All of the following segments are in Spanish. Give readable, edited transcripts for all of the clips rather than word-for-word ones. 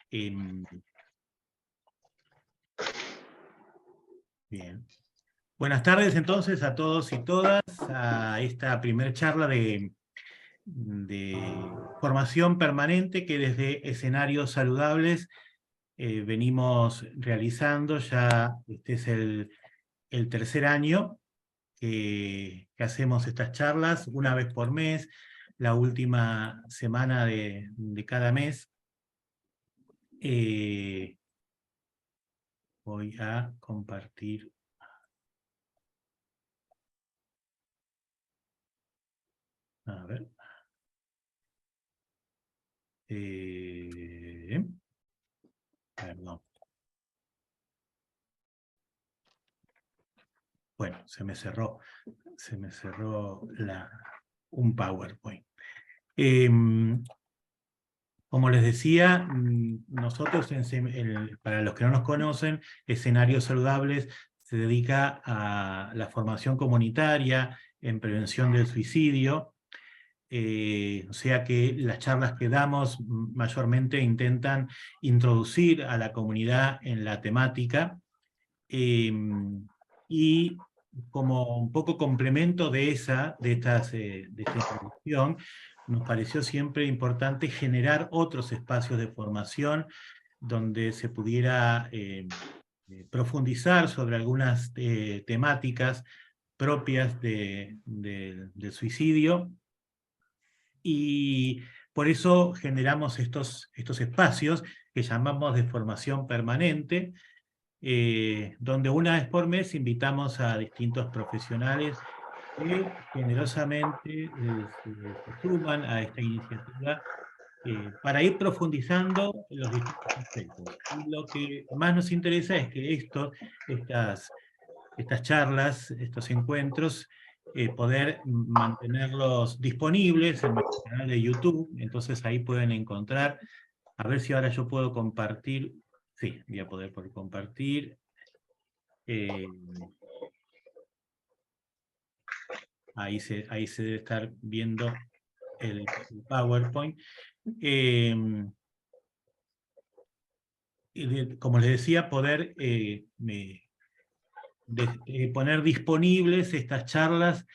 Bien. Buenas tardes entonces a todos y todas a esta primer charla de formación permanente que desde Escenarios Saludables venimos realizando. Ya este es el tercer año que hacemos estas charlas, una vez por mes, la última semana de cada mes. Voy a compartir. A ver. Perdón. Bueno, se me cerró un PowerPoint. Como les decía, nosotros, para los que no nos conocen, Escenarios Saludables se dedica a la formación comunitaria en prevención del suicidio. O sea que las charlas que damos mayormente intentan introducir a la comunidad en la temática, y como un poco complemento de esta introducción, nos pareció siempre importante generar otros espacios de formación donde se pudiera profundizar sobre algunas temáticas propias del suicidio, y por eso generamos estos espacios que llamamos de formación permanente, donde una vez por mes invitamos a distintos profesionales que generosamente se suman a esta iniciativa para ir profundizando en los distintos aspectos. Y lo que más nos interesa es que estas charlas, estos encuentros, poder mantenerlos disponibles en nuestro canal de YouTube. Entonces ahí pueden encontrar, a ver si ahora yo puedo compartir. Sí, voy a poder compartir. Ahí se debe estar viendo el PowerPoint. Como les decía, poder poner disponibles estas charlas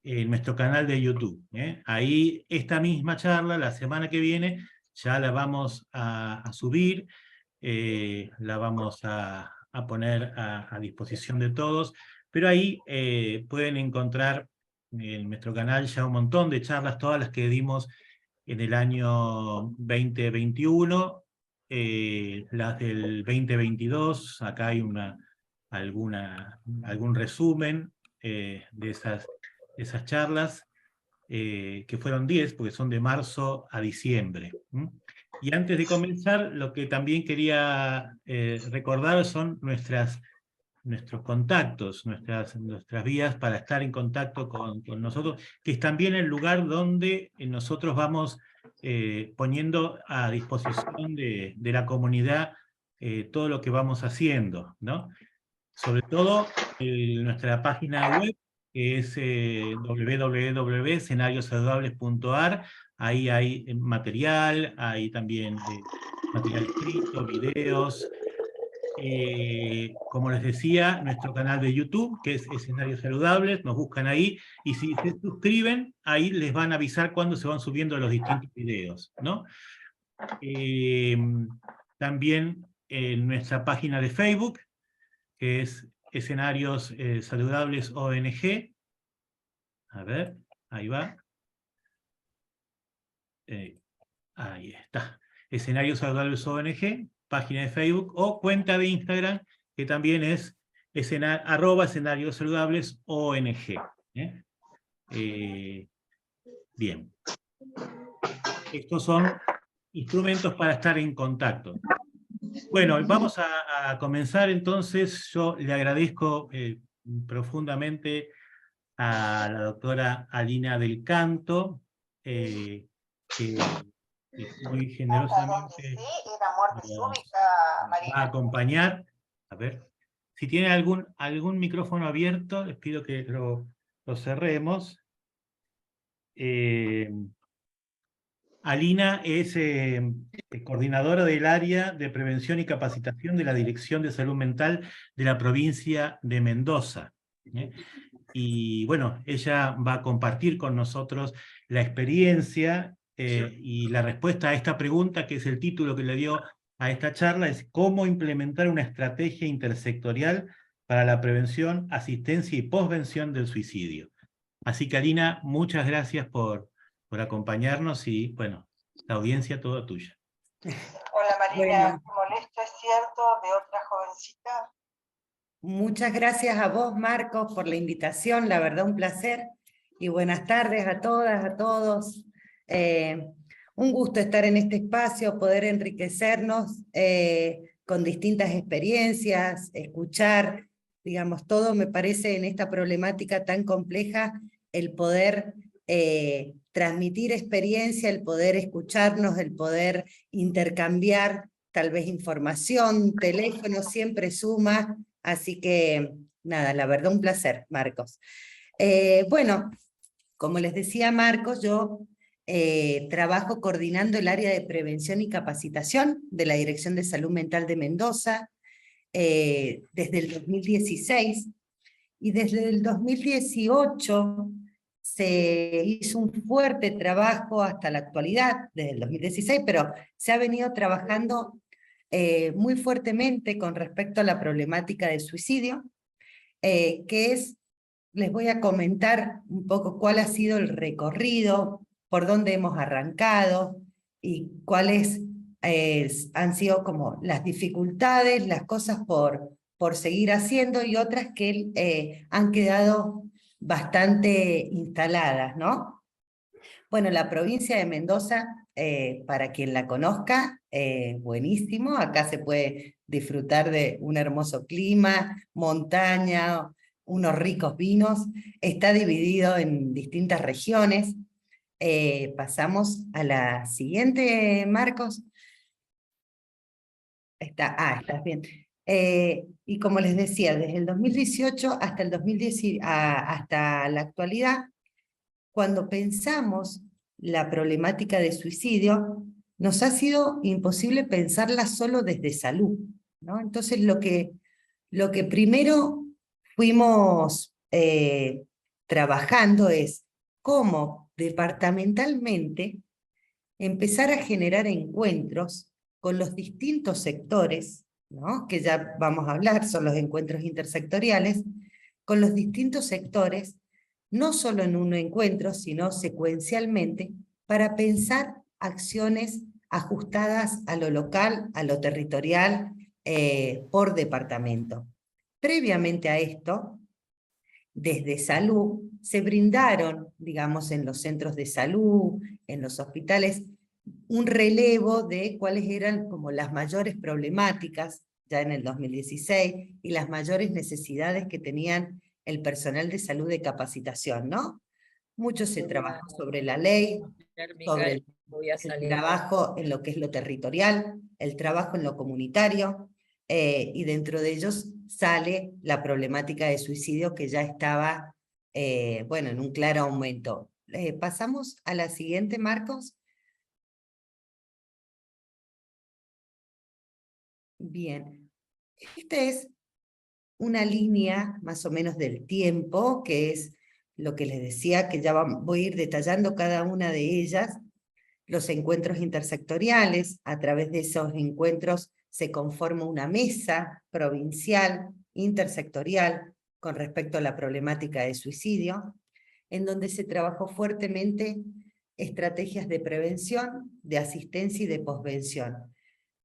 en nuestro canal de YouTube. Ahí esta misma charla, la semana que viene, ya la vamos a subir, la vamos a poner a disposición de todos, pero ahí pueden encontrar en nuestro canal ya un montón de charlas, todas las que dimos en el año 2021, las del 2022, acá hay algún resumen de esas charlas, que fueron 10, porque son de marzo a diciembre. Y antes de comenzar, lo que también quería recordar son nuestros contactos, nuestras vías para estar en contacto con nosotros, que es también el lugar donde nosotros vamos poniendo a disposición de la comunidad todo lo que vamos haciendo, ¿no? Sobre todo nuestra página web, que es www.escenariosaludables.ar. Ahí hay material, hay también material escrito, videos. Como les decía, nuestro canal de YouTube, que es Escenarios Saludables, nos buscan ahí, y si se suscriben, ahí les van a avisar cuando se van subiendo los distintos videos, ¿no? También en nuestra página de Facebook, que es Escenarios Saludables ONG. A ver, ahí va. Ahí está. Escenarios Saludables ONG, página de Facebook, o cuenta de Instagram, que también es @escenarios saludables ONG. Bien. Estos son instrumentos para estar en contacto. Bueno, vamos a comenzar entonces. Yo le agradezco profundamente a la doctora Alina del Canto, que muy generosamente nos va a acompañar. A ver, si tiene algún micrófono abierto, les pido que lo cerremos. Alina es coordinadora del área de prevención y capacitación de la Dirección de Salud Mental de la provincia de Mendoza. Y bueno, ella va a compartir con nosotros la experiencia y la respuesta a esta pregunta, que es el título que le dio a esta charla, es cómo implementar una estrategia intersectorial para la prevención, asistencia y posvención del suicidio. Así que, Alina, muchas gracias por acompañarnos y, bueno, la audiencia toda tuya. Hola Marina, bueno. ¿Te molesta, es cierto, de otra jovencita? Muchas gracias a vos, Marcos, por la invitación, la verdad un placer. Y buenas tardes a todas, a todos. Un gusto estar en este espacio, poder enriquecernos con distintas experiencias, escuchar, digamos, todo me parece en esta problemática tan compleja, el poder transmitir experiencia, el poder escucharnos, el poder intercambiar tal vez información, teléfono, siempre suma. Así que, nada, la verdad un placer, Marcos. Bueno, como les decía Marcos, yo trabajo coordinando el área de prevención y capacitación de la Dirección de Salud Mental de Mendoza desde el 2016, y desde el 2018 se hizo un fuerte trabajo hasta la actualidad, desde el 2016, pero se ha venido trabajando muy fuertemente con respecto a la problemática del suicidio, que es, les voy a comentar un poco cuál ha sido el recorrido, por dónde hemos arrancado, y cuáles han sido como las dificultades, las cosas por seguir haciendo, y otras que han quedado bastante instaladas, ¿no? Bueno, la provincia de Mendoza, para quien la conozca, buenísimo, acá se puede disfrutar de un hermoso clima, montaña, unos ricos vinos, está dividido en distintas regiones. Pasamos a la siguiente, Marcos. Estás bien. Y como les decía, desde el 2018 hasta el 2010, hasta la actualidad, cuando pensamos la problemática de suicidio, nos ha sido imposible pensarla solo desde salud, ¿no? Entonces lo que primero fuimos trabajando es cómo departamentalmente empezar a generar encuentros con los distintos sectores, ¿no? Que ya vamos a hablar, son los encuentros intersectoriales, con los distintos sectores, no solo en un encuentro, sino secuencialmente, para pensar acciones ajustadas a lo local, a lo territorial, por departamento. Previamente a esto, desde salud, se brindaron, digamos, en los centros de salud, en los hospitales, un relevo de cuáles eran como las mayores problemáticas, ya en el 2016, y las mayores necesidades que tenían el personal de salud de capacitación, ¿no? Mucho se trabajó sobre la ley, sobre el trabajo en lo que es lo territorial, el trabajo en lo comunitario, y dentro de ellos sale la problemática de suicidio que ya estaba, bueno, en un claro aumento. Pasamos a la siguiente, Marcos. Bien, esta es una línea más o menos del tiempo, que es lo que les decía, que ya voy a ir detallando cada una de ellas. Los encuentros intersectoriales, a través de esos encuentros se conforma una mesa provincial, intersectorial, con respecto a la problemática de suicidio, en donde se trabajó fuertemente estrategias de prevención, de asistencia y de posvención.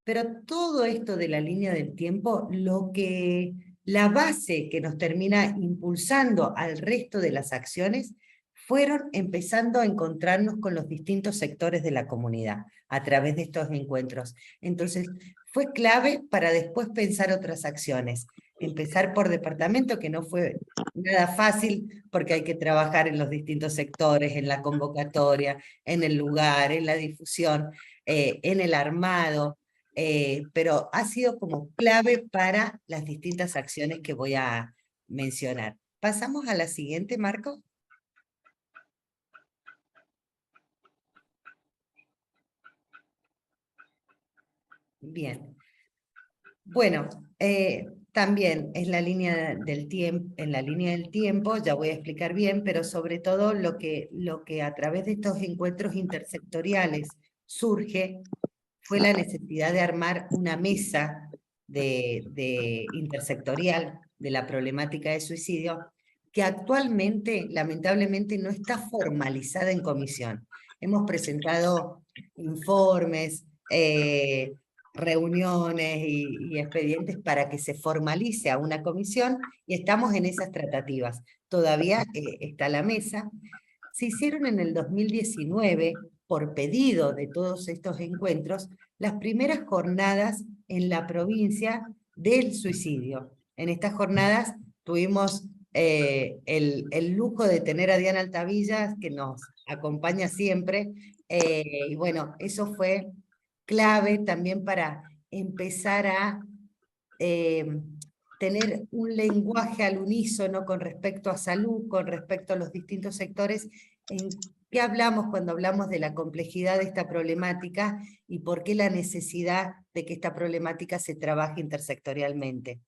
Pero todo esto de la línea del tiempo, la base que nos termina impulsando al resto de las acciones, fueron empezando a encontrarnos con los distintos sectores de la comunidad a través de estos encuentros. Entonces, fue clave para después pensar otras acciones. Empezar por departamento, que no fue nada fácil, porque hay que trabajar en los distintos sectores, en la convocatoria, en el lugar, en la difusión, en el armado, pero ha sido como clave para las distintas acciones que voy a mencionar. ¿Pasamos a la siguiente, Marco? Bien. Bueno, también es la línea del tiempo, en la línea del tiempo, ya voy a explicar bien, pero sobre todo lo que a través de estos encuentros intersectoriales surge fue la necesidad de armar una mesa de intersectorial de la problemática de suicidio, que actualmente, lamentablemente, no está formalizada en comisión. Hemos presentado informes, reuniones y expedientes para que se formalice a una comisión y estamos en esas tratativas. Todavía está la mesa. Se hicieron en el 2019, por pedido de todos estos encuentros, las primeras jornadas en la provincia del suicidio. En estas jornadas tuvimos el lujo de tener a Diana Altavilla, que nos acompaña siempre, y bueno, eso fue clave también para empezar a tener un lenguaje al unísono con respecto a salud, con respecto a los distintos sectores. ¿En qué hablamos cuando hablamos de la complejidad de esta problemática y por qué la necesidad de que esta problemática se trabaje intersectorialmente?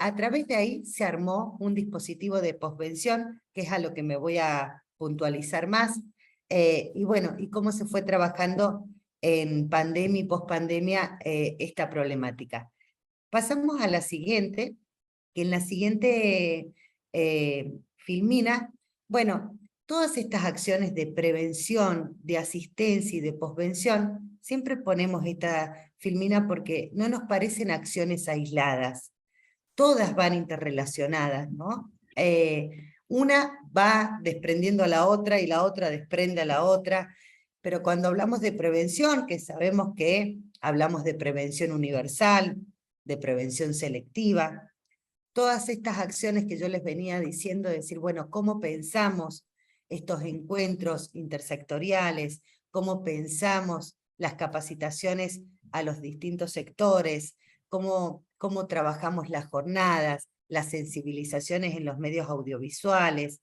A través de ahí se armó un dispositivo de posvención, que es a lo que me voy a puntualizar más, y bueno, y cómo se fue trabajando en pandemia y pospandemia esta problemática. Pasamos a la siguiente, que en la siguiente filmina, bueno, todas estas acciones de prevención, de asistencia y de posvención, siempre ponemos esta filmina porque no nos parecen acciones aisladas, todas van interrelacionadas, ¿no? Una va desprendiendo a la otra y la otra desprende a la otra, pero cuando hablamos de prevención, que sabemos que hablamos de prevención universal, de prevención selectiva, todas estas acciones que yo les venía diciendo, decir, bueno, ¿cómo pensamos estos encuentros intersectoriales? ¿Cómo pensamos las capacitaciones a los distintos sectores? ¿Cómo trabajamos las jornadas, las sensibilizaciones en los medios audiovisuales?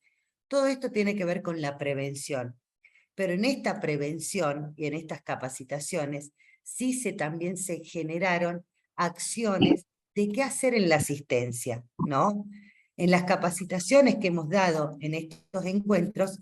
Todo esto tiene que ver con la prevención. Pero en esta prevención y en estas capacitaciones, también se generaron acciones de qué hacer en la asistencia, ¿no? En las capacitaciones que hemos dado en estos encuentros,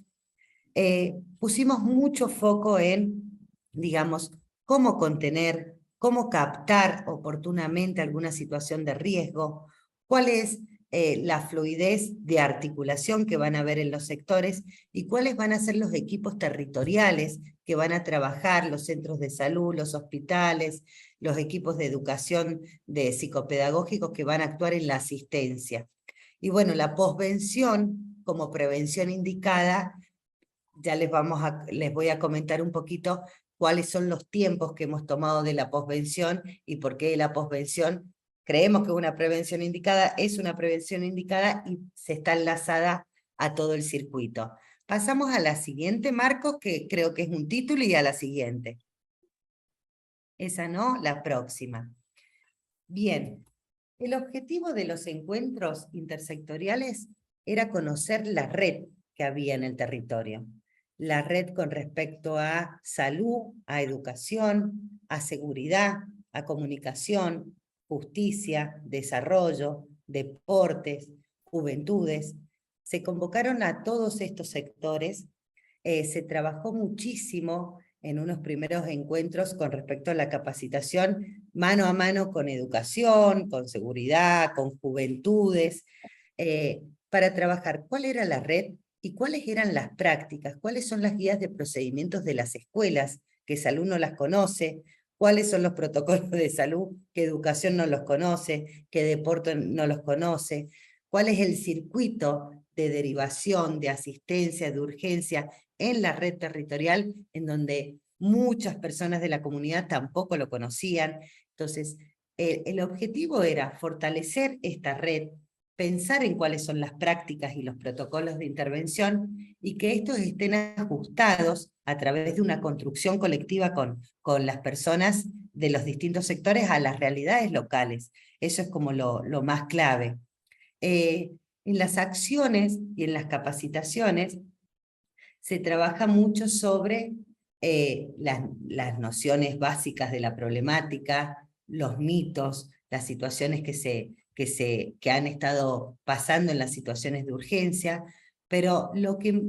pusimos mucho foco en, digamos, cómo contener, cómo captar oportunamente alguna situación de riesgo, cuál es la fluidez de articulación que van a haber en los sectores y cuáles van a ser los equipos territoriales que van a trabajar, los centros de salud, los hospitales, los equipos de educación de psicopedagógicos que van a actuar en la asistencia. Y bueno, la posvención como prevención indicada, ya les voy a comentar un poquito cuáles son los tiempos que hemos tomado de la posvención y por qué la posvención creemos que es una prevención indicada y se está enlazada a todo el circuito. Pasamos a la siguiente, Marcos, que creo que es un título, y a la siguiente. Esa no, la próxima. Bien, el objetivo de los encuentros intersectoriales era conocer la red que había en el territorio. La red con respecto a salud, a educación, a seguridad, a comunicación, justicia, desarrollo, deportes, juventudes. Se convocaron a todos estos sectores, se trabajó muchísimo en unos primeros encuentros con respecto a la capacitación mano a mano con educación, con seguridad, con juventudes, para trabajar cuál era la red y cuáles eran las prácticas, cuáles son las guías de procedimientos de las escuelas, que salud no las conoce, cuáles son los protocolos de salud, que educación no los conoce, que deporte no los conoce, cuál es el circuito de derivación, de asistencia, de urgencia en la red territorial, en donde muchas personas de la comunidad tampoco lo conocían. Entonces, el objetivo era fortalecer esta red, pensar en cuáles son las prácticas y los protocolos de intervención, y que estos estén ajustados a través de una construcción colectiva con las personas de los distintos sectores a las realidades locales. Eso es como lo más clave. En las acciones y en las capacitaciones se trabaja mucho sobre las nociones básicas de la problemática, los mitos, las situaciones que han estado pasando en las situaciones de urgencia, pero lo que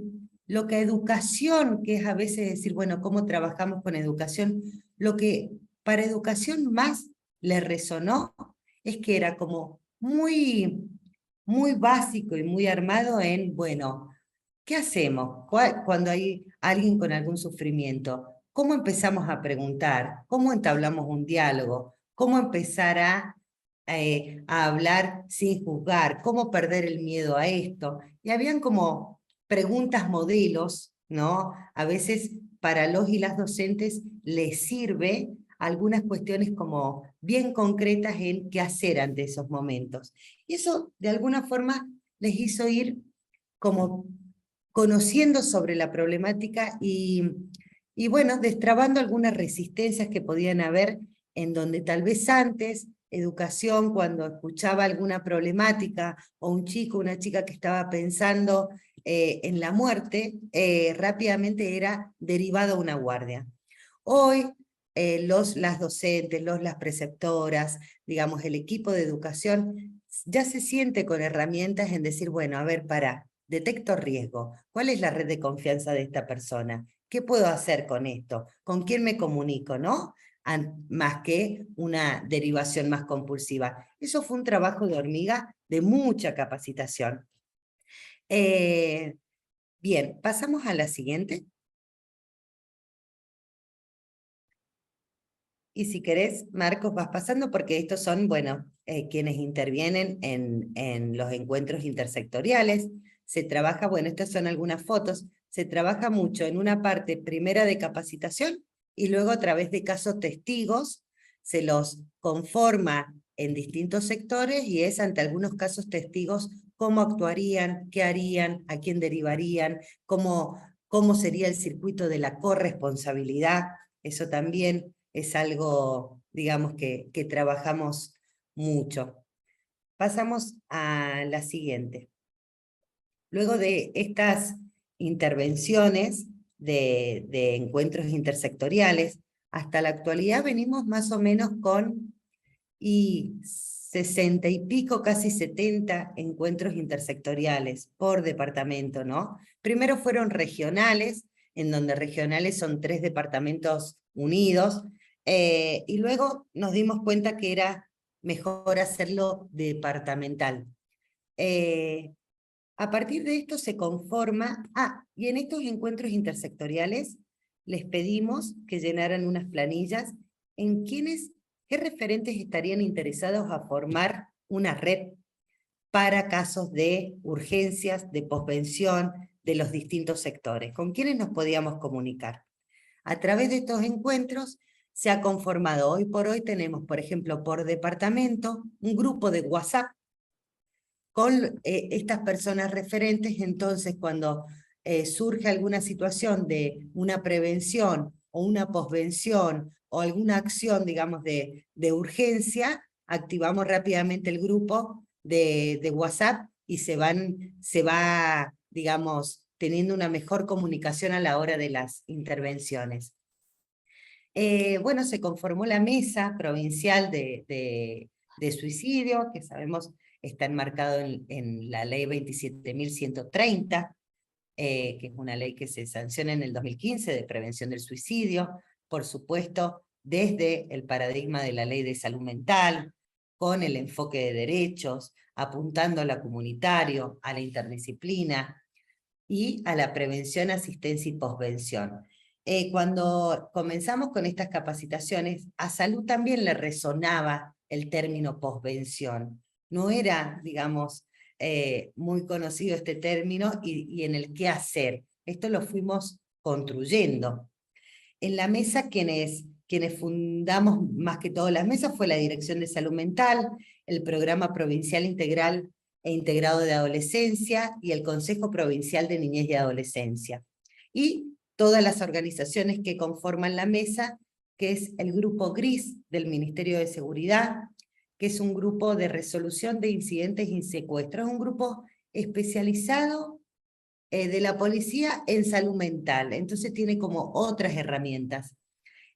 educación, que es a veces decir, bueno, ¿cómo trabajamos con educación? Lo que para educación más le resonó es que era como muy básico y muy armado en, bueno, ¿qué hacemos cuando hay alguien con algún sufrimiento? ¿Cómo empezamos a preguntar? ¿Cómo entablamos un diálogo? ¿Cómo empezar a hablar sin juzgar? ¿Cómo perder el miedo a esto? Y habían como preguntas modelos, ¿no? A veces para los y las docentes les sirve algunas cuestiones como bien concretas en qué hacer ante esos momentos. Y eso de alguna forma les hizo ir como conociendo sobre la problemática y bueno, destrabando algunas resistencias que podían haber en donde tal vez antes educación, cuando escuchaba alguna problemática o un chico, una chica que estaba pensando en la muerte, rápidamente era derivado a una guardia. Hoy las docentes, las preceptoras, digamos, el equipo de educación ya se siente con herramientas en decir, bueno, a ver, detecto riesgo. ¿Cuál es la red de confianza de esta persona? ¿Qué puedo hacer con esto? ¿Con quién me comunico, no? Más que una derivación más compulsiva. Eso fue un trabajo de hormiga de mucha capacitación. Bien, pasamos a la siguiente. Y si querés, Marcos, vas pasando porque estos son, bueno, quienes intervienen en los encuentros intersectoriales. Se trabaja, bueno, estas son algunas fotos, se trabaja mucho en una parte primera de capacitación y luego a través de casos testigos se los conforma en distintos sectores y es ante algunos casos testigos cómo actuarían, qué harían, a quién derivarían, cómo sería el circuito de la corresponsabilidad. Eso también es algo, digamos, que trabajamos mucho. Pasamos a la siguiente. Luego de estas intervenciones de encuentros intersectoriales, hasta la actualidad venimos más o menos con 60 y pico, casi 70 encuentros intersectoriales por departamento, ¿no? Primero fueron regionales, en donde regionales son 3 departamentos unidos, y luego nos dimos cuenta que era mejor hacerlo departamental. A partir de esto se conforma, y en estos encuentros intersectoriales les pedimos que llenaran unas planillas en qué referentes estarían interesados a formar una red para casos de urgencias, de posvención, de los distintos sectores, con quiénes nos podíamos comunicar. A través de estos encuentros se ha conformado, hoy por hoy tenemos, por ejemplo, por departamento, un grupo de WhatsApp con estas personas referentes. Entonces cuando surge alguna situación de una prevención o una posvención o alguna acción, digamos, de urgencia, activamos rápidamente el grupo de WhatsApp y se va, digamos, teniendo una mejor comunicación a la hora de las intervenciones. Bueno, se conformó la mesa provincial de suicidio, que sabemos está enmarcado en la ley 27.130, que es una ley que se sanciona en el 2015 de prevención del suicidio, por supuesto, desde el paradigma de la ley de salud mental, con el enfoque de derechos, apuntando a lo comunitario, a la interdisciplina y a la prevención, asistencia y posvención. Cuando comenzamos con estas capacitaciones, a salud también le resonaba el término posvención. No era, digamos, muy conocido este término y en el qué hacer. Esto lo fuimos construyendo. En la mesa quienes fundamos más que todo las mesas fue la Dirección de Salud Mental, el Programa Provincial Integral e Integrado de Adolescencia y el Consejo Provincial de Niñez y Adolescencia. Y todas las organizaciones que conforman la mesa, que es el Grupo Gris del Ministerio de Seguridad, que es un grupo de resolución de incidentes y secuestros, es un grupo especializado de la policía en salud mental. Entonces tiene como otras herramientas.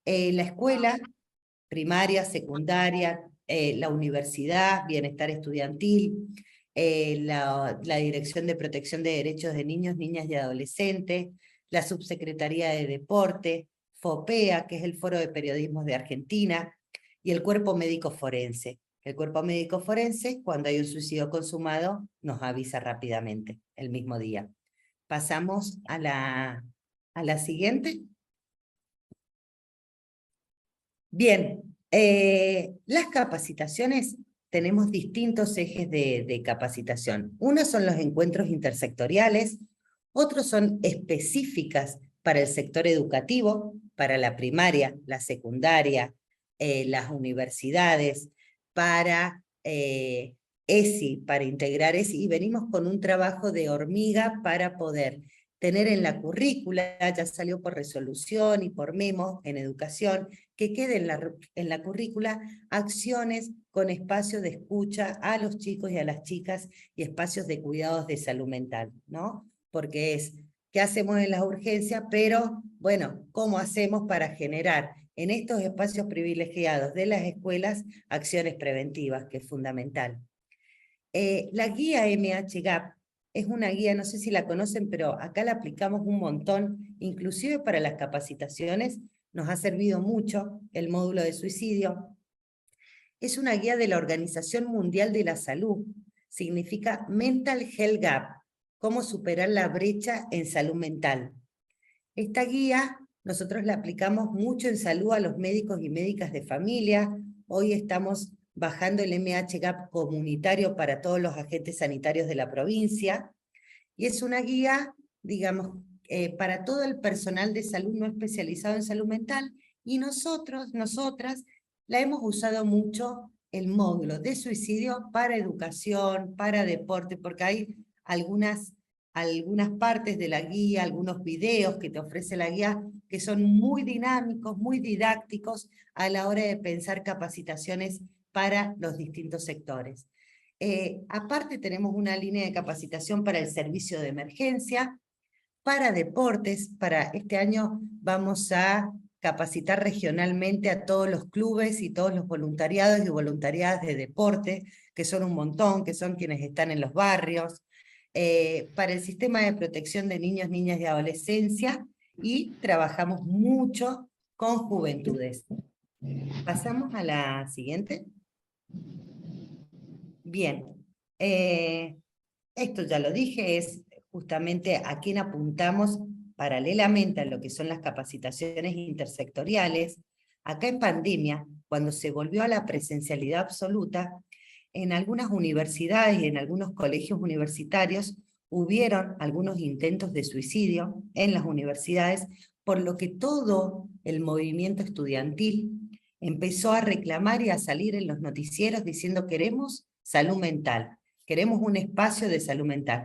La escuela, primaria, secundaria, la universidad, bienestar estudiantil, la Dirección de Protección de Derechos de Niños, Niñas y Adolescentes, la Subsecretaría de Deporte, FOPEA, que es el Foro de Periodismo de Argentina, y el Cuerpo Médico Forense. El Cuerpo Médico Forense, cuando hay un suicidio consumado, nos avisa rápidamente, el mismo día. Pasamos a la siguiente. Bien, las capacitaciones, tenemos distintos ejes de capacitación. Unos son los encuentros intersectoriales, otros son específicas para el sector educativo, para la primaria, la secundaria, las universidades, para ESI, para integrar ESI, y venimos con un trabajo de hormiga para poder tener en la currícula, ya salió por resolución y por memo en educación, que quede en la currícula acciones con espacios de escucha a los chicos y a las chicas y espacios de cuidados de salud mental, ¿no? Porque es, ¿qué hacemos en las urgencias? Pero, bueno, ¿cómo hacemos para generar en estos espacios privilegiados de las escuelas acciones preventivas, que es fundamental? La guía MHGAP es una guía, no sé si la conocen, pero acá la aplicamos un montón, inclusive para las capacitaciones, nos ha servido mucho el módulo de suicidio. Es una guía de la Organización Mundial de la Salud, significa Mental Health Gap, cómo superar la brecha en salud mental. Esta guía nosotros la aplicamos mucho en salud a los médicos y médicas de familia. Hoy estamos bajando el MHGAP comunitario para todos los agentes sanitarios de la provincia, y es una guía, digamos, para todo el personal de salud no especializado en salud mental, y nosotras, la hemos usado mucho el módulo de suicidio para educación, para deporte, porque hay algunas partes de la guía, algunos videos que te ofrece la guía, que son muy dinámicos, muy didácticos a la hora de pensar capacitaciones para los distintos sectores. Aparte tenemos una línea de capacitación para el servicio de emergencia, para deportes. Para este año vamos a capacitar regionalmente a todos los clubes y todos los voluntariados y voluntariadas de deporte, que son un montón, que son quienes están en los barrios, para el sistema de protección de niños, niñas y adolescencia, y trabajamos mucho con juventudes. Pasamos a la siguiente. Bien, esto ya lo dije, es justamente a quién apuntamos paralelamente a lo que son las capacitaciones intersectoriales. Acá en pandemia, cuando se volvió a la presencialidad absoluta, en algunas universidades y en algunos colegios universitarios hubieron algunos intentos de suicidio en las universidades, por lo que todo el movimiento estudiantil empezó a reclamar y a salir en los noticieros diciendo queremos salud mental, queremos un espacio de salud mental.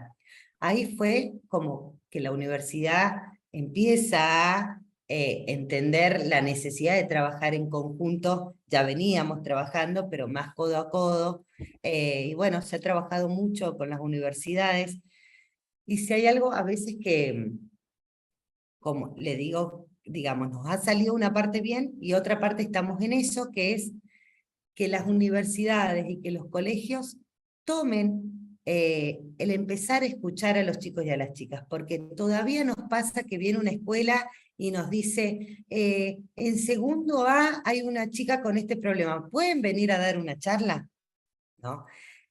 Ahí fue como que la universidad empieza a entender la necesidad de trabajar en conjunto. Ya veníamos trabajando, pero más codo a codo, y bueno, se ha trabajado mucho con las universidades, y si hay algo a veces que, como le digo, digamos, nos ha salido una parte bien y otra parte estamos en eso, que es que las universidades y que los colegios tomen el empezar a escuchar a los chicos y a las chicas, porque todavía nos pasa que viene una escuela y nos dice, en segundo A hay una chica con este problema, ¿pueden venir a dar una charla? ¿No?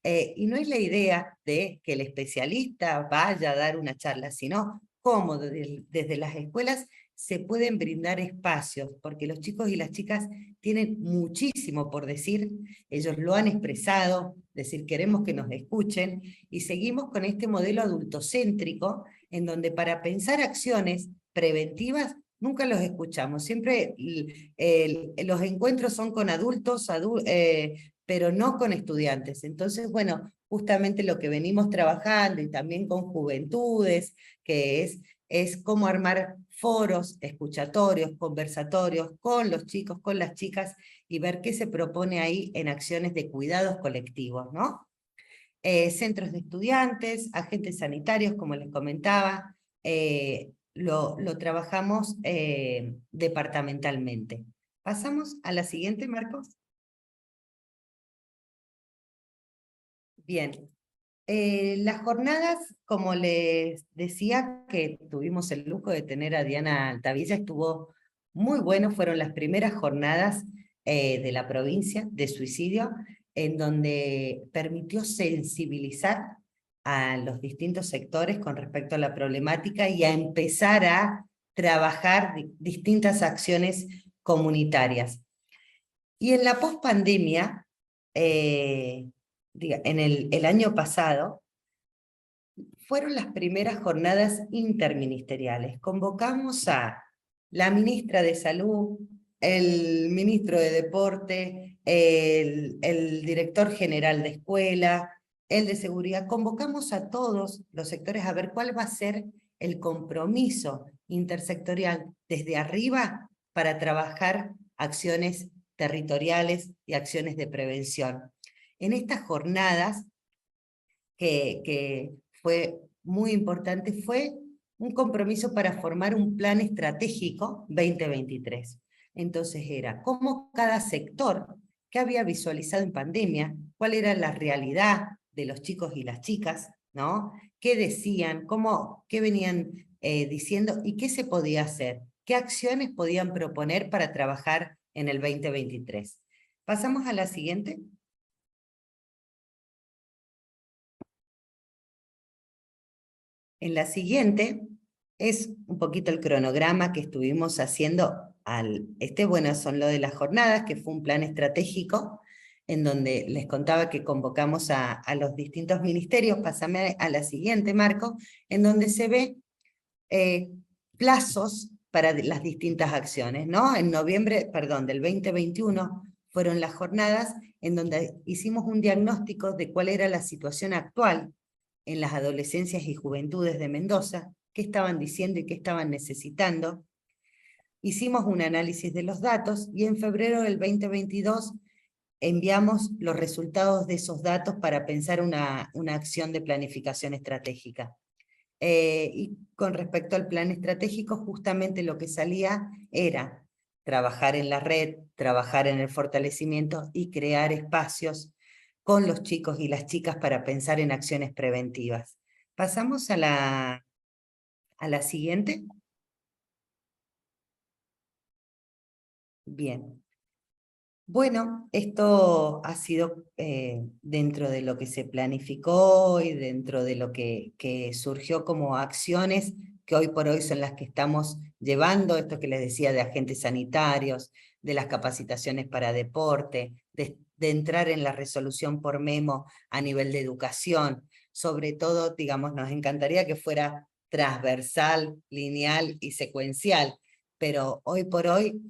Y no es la idea de que el especialista vaya a dar una charla, sino cómo desde las escuelas se pueden brindar espacios, porque los chicos y las chicas tienen muchísimo por decir, ellos lo han expresado, decir, queremos que nos escuchen, y seguimos con este modelo adultocéntrico, en donde para pensar acciones preventivas, nunca los escuchamos, siempre los encuentros son con adultos, pero no con estudiantes. Entonces, bueno, justamente lo que venimos trabajando, y también con juventudes, que es cómo armar foros escuchatorios, conversatorios con los chicos, con las chicas, y ver qué se propone ahí en acciones de cuidados colectivos, ¿no? centros de estudiantes, agentes sanitarios, como les comentaba, lo trabajamos departamentalmente. Pasamos a la siguiente, Marcos. Bien. Las jornadas, como les decía, que tuvimos el lujo de tener a Diana Altavilla, estuvo muy bueno, fueron las primeras jornadas de la provincia de suicidio, en donde permitió sensibilizar a los distintos sectores con respecto a la problemática y a empezar a trabajar distintas acciones comunitarias. Y en la pospandemia, en el año pasado, fueron las primeras jornadas interministeriales. Convocamos a la ministra de Salud, el ministro de Deporte, el director general de escuela, el de seguridad. Convocamos a todos los sectores a ver cuál va a ser el compromiso intersectorial desde arriba para trabajar acciones territoriales y acciones de prevención. En estas jornadas, que fue muy importante, fue un compromiso para formar un plan estratégico 2023. Entonces era cómo cada sector que había visualizado en pandemia, cuál era la realidad de los chicos y las chicas, ¿no? ¿Qué decían? ¿Qué venían diciendo? ¿Y qué se podía hacer? ¿Qué acciones podían proponer para trabajar en el 2023? Pasamos a la siguiente. En la siguiente es un poquito el cronograma que estuvimos haciendo. Bueno, son lo de las jornadas, que fue un plan estratégico, en donde les contaba que convocamos a los distintos ministerios. Pásame a la siguiente, Marco, en donde se ve plazos para las distintas acciones, ¿no? En noviembre, del 2021, fueron las jornadas en donde hicimos un diagnóstico de cuál era la situación actual en las adolescencias y juventudes de Mendoza, qué estaban diciendo y qué estaban necesitando. Hicimos un análisis de los datos y en febrero del 2022 enviamos los resultados de esos datos para pensar una acción de planificación estratégica. Y con respecto al plan estratégico, justamente lo que salía era trabajar en la red, trabajar en el fortalecimiento y crear espacios con los chicos y las chicas para pensar en acciones preventivas. Pasamos a la siguiente. Bien. Bueno, esto ha sido dentro de lo que se planificó y dentro de lo que surgió como acciones que hoy por hoy son las que estamos llevando, esto que les decía de agentes sanitarios, de las capacitaciones para deporte, de entrar en la resolución por memo a nivel de educación. Sobre todo, digamos, nos encantaría que fuera transversal, lineal y secuencial, pero hoy por hoy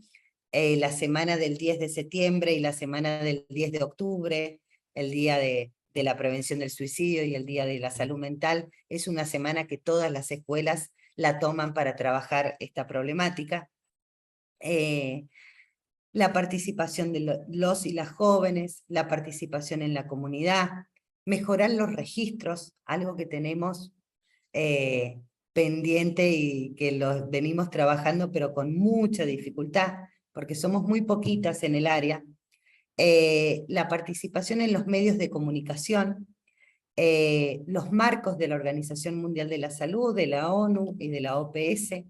la semana del 10 de septiembre y la semana del 10 de octubre, el día de la prevención del suicidio y el día de la salud mental, es una semana que todas las escuelas la toman para trabajar esta problemática. La participación de los y las jóvenes, la participación en la comunidad, mejorar los registros, algo que tenemos pendiente y que lo venimos trabajando pero con mucha dificultad, porque somos muy poquitas en el área. La participación en los medios de comunicación, los marcos de la Organización Mundial de la Salud, de la ONU y de la OPS,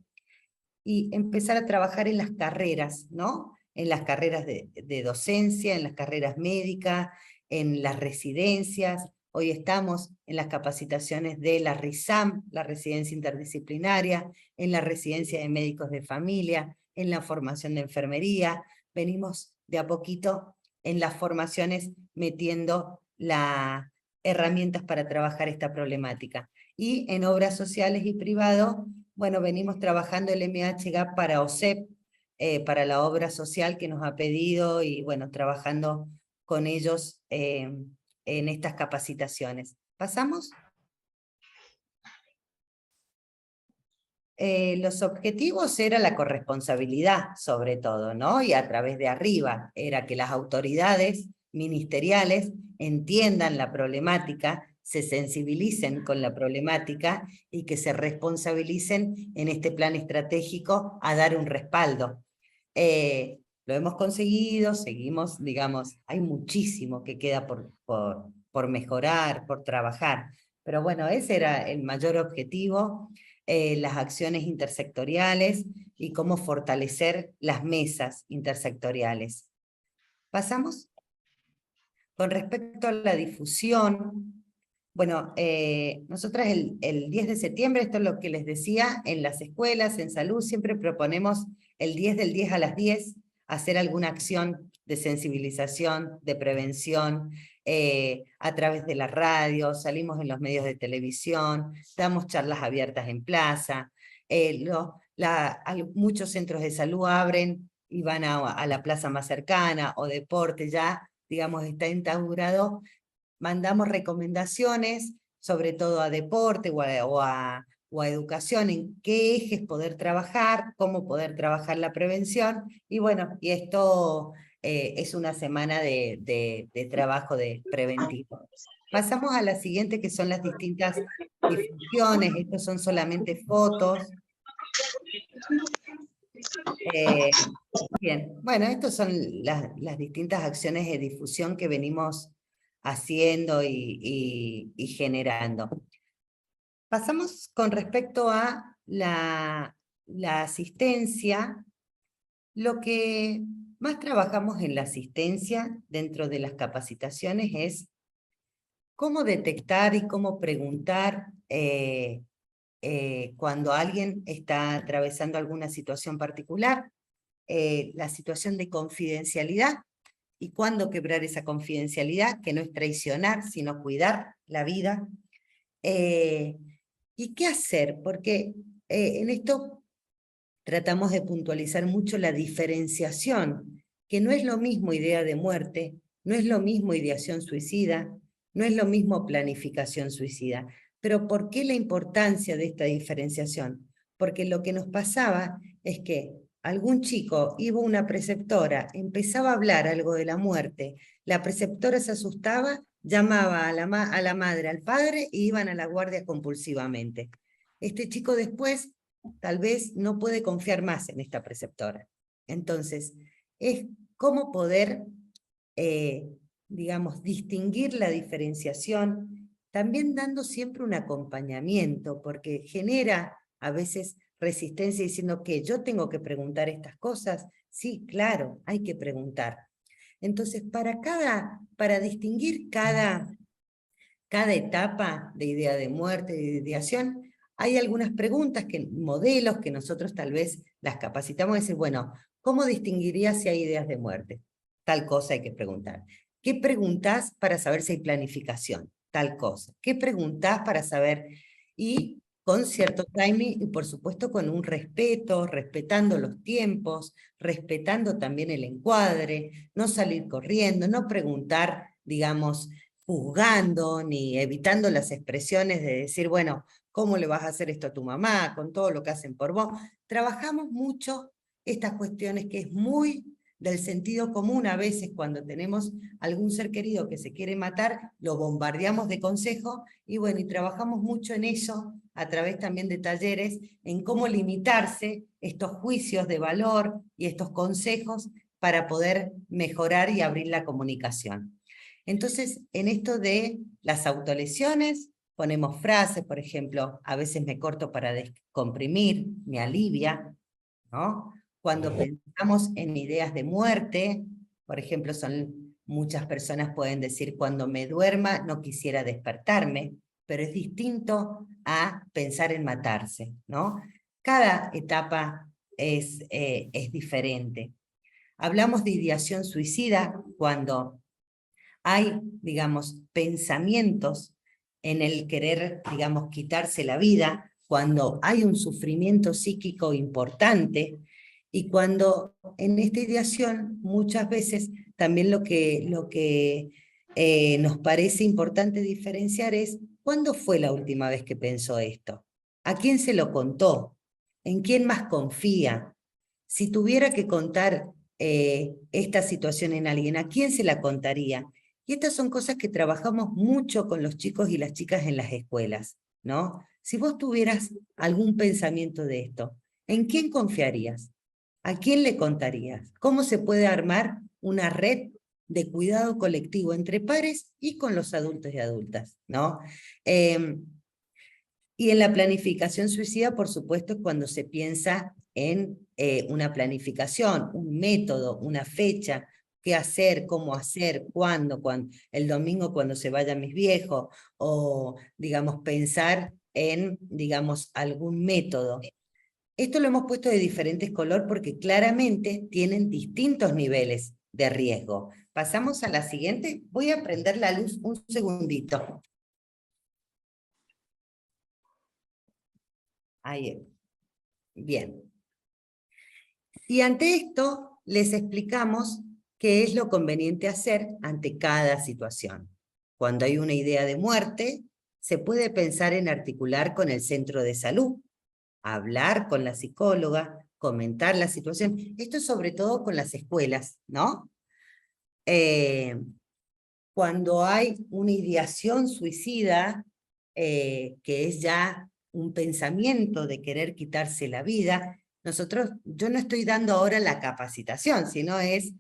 y empezar a trabajar en las carreras, ¿no? En las carreras de docencia, en las carreras médicas, en las residencias. Hoy estamos en las capacitaciones de la RISAM, la residencia interdisciplinaria, en la residencia de médicos de familia, en la formación de enfermería. Venimos de a poquito en las formaciones metiendo las herramientas para trabajar esta problemática. Y en obras sociales y privado, bueno, venimos trabajando el MHGAP para OSEP, para la obra social que nos ha pedido, y bueno, trabajando con ellos en estas capacitaciones. ¿Pasamos? Los objetivos era la corresponsabilidad, sobre todo, ¿no? Y a través de arriba, era que las autoridades ministeriales entiendan la problemática, se sensibilicen con la problemática y que se responsabilicen en este plan estratégico a dar un respaldo. Lo hemos conseguido, seguimos, digamos, hay muchísimo que queda por mejorar, por trabajar, pero bueno, ese era el mayor objetivo, las acciones intersectoriales y cómo fortalecer las mesas intersectoriales. ¿Pasamos? Con respecto a la difusión, bueno, nosotras el 10 de septiembre, esto es lo que les decía, en las escuelas, en salud, siempre proponemos el 10 del 10 a las 10, hacer alguna acción de sensibilización, de prevención, a través de la radio, salimos en los medios de televisión, damos charlas abiertas en plaza, muchos centros de salud abren y van a la plaza más cercana, o deporte ya, digamos, está instaurado, mandamos recomendaciones, sobre todo a deporte o a educación, en qué ejes poder trabajar, cómo poder trabajar la prevención, y bueno, y esto es una semana de trabajo preventivo. Pasamos a la siguiente, que son las distintas difusiones. Estos son solamente fotos. Bien, bueno, estas son las distintas acciones de difusión que venimos haciendo y generando. Pasamos con respecto a la asistencia. Lo que más trabajamos en la asistencia dentro de las capacitaciones es cómo detectar y cómo preguntar cuando alguien está atravesando alguna situación particular, la situación de confidencialidad y cuándo quebrar esa confidencialidad, que no es traicionar, sino cuidar la vida. ¿Y qué hacer? Porque en esto tratamos de puntualizar mucho la diferenciación, que no es lo mismo idea de muerte, no es lo mismo ideación suicida, no es lo mismo planificación suicida. Pero ¿por qué la importancia de esta diferenciación? Porque lo que nos pasaba es que algún chico iba a una preceptora, empezaba a hablar algo de la muerte, la preceptora se asustaba, llamaba a la madre, al padre, y iban a la guardia compulsivamente. Este chico después tal vez no puede confiar más en esta preceptora. Entonces, es cómo poder, digamos, distinguir la diferenciación, también dando siempre un acompañamiento, porque genera a veces resistencia diciendo que yo tengo que preguntar estas cosas. Sí, claro, hay que preguntar. Entonces, para distinguir cada etapa de idea de muerte, de ideación, hay algunas preguntas, modelos que nosotros tal vez las capacitamos y decir, bueno, ¿cómo distinguirías si hay ideas de muerte? Tal cosa hay que preguntar. ¿Qué preguntás para saber si hay planificación? Tal cosa. ¿Qué preguntás para saber? Y con cierto timing y por supuesto con un respeto, respetando los tiempos, respetando también el encuadre, no salir corriendo, no preguntar, digamos, juzgando ni evitando las expresiones de decir, bueno, ¿cómo le vas a hacer esto a tu mamá con todo lo que hacen por vos? Trabajamos mucho estas cuestiones que es muy del sentido común. A veces cuando tenemos algún ser querido que se quiere matar, lo bombardeamos de consejos y bueno, y trabajamos mucho en eso a través también de talleres, en cómo limitarse estos juicios de valor y estos consejos para poder mejorar y abrir la comunicación. Entonces, en esto de las autolesiones, ponemos frases, por ejemplo, a veces me corto para descomprimir, me alivia, ¿no? Cuando pensamos en ideas de muerte, por ejemplo, muchas personas pueden decir, cuando me duerma no quisiera despertarme, pero es distinto a pensar en matarse, ¿no? Cada etapa es diferente. Hablamos de ideación suicida cuando hay, digamos, pensamientos en el querer, digamos, quitarse la vida, cuando hay un sufrimiento psíquico importante, y cuando en esta ideación muchas veces también lo que nos parece importante diferenciar es ¿cuándo fue la última vez que pensó esto? ¿A quién se lo contó? ¿En quién más confía? Si tuviera que contar esta situación en alguien, ¿a quién se la contaría? Y estas son cosas que trabajamos mucho con los chicos y las chicas en las escuelas, ¿no? Si vos tuvieras algún pensamiento de esto, ¿en quién confiarías? ¿A quién le contarías? ¿Cómo se puede armar una red de cuidado colectivo entre pares y con los adultos y adultas, ¿no? Y en la planificación suicida, por supuesto, es cuando se piensa en una planificación, un método, una fecha, qué hacer, cómo hacer, cuándo, el domingo cuando se vayan mis viejos, o, digamos, pensar en, digamos, algún método. Esto lo hemos puesto de diferentes color porque claramente tienen distintos niveles de riesgo. Pasamos a la siguiente. Voy a prender la luz un segundito. Ahí. Bien. Y ante esto les explicamos qué es lo conveniente hacer ante cada situación. Cuando hay una idea de muerte, se puede pensar en articular con el centro de salud, hablar con la psicóloga, comentar la situación. Esto sobre todo con las escuelas, ¿no? Cuando hay una ideación suicida, que es ya un pensamiento de querer quitarse la vida, yo no estoy dando ahora la capacitación, sino es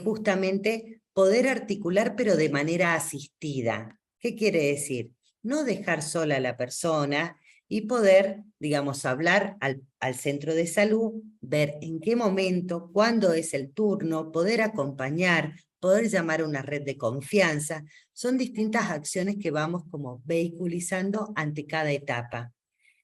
justamente poder articular, pero de manera asistida. ¿Qué quiere decir? No dejar sola a la persona y poder, digamos, hablar al centro de salud, ver en qué momento, cuándo es el turno, poder acompañar, poder llamar a una red de confianza. Son distintas acciones que vamos como vehiculizando ante cada etapa.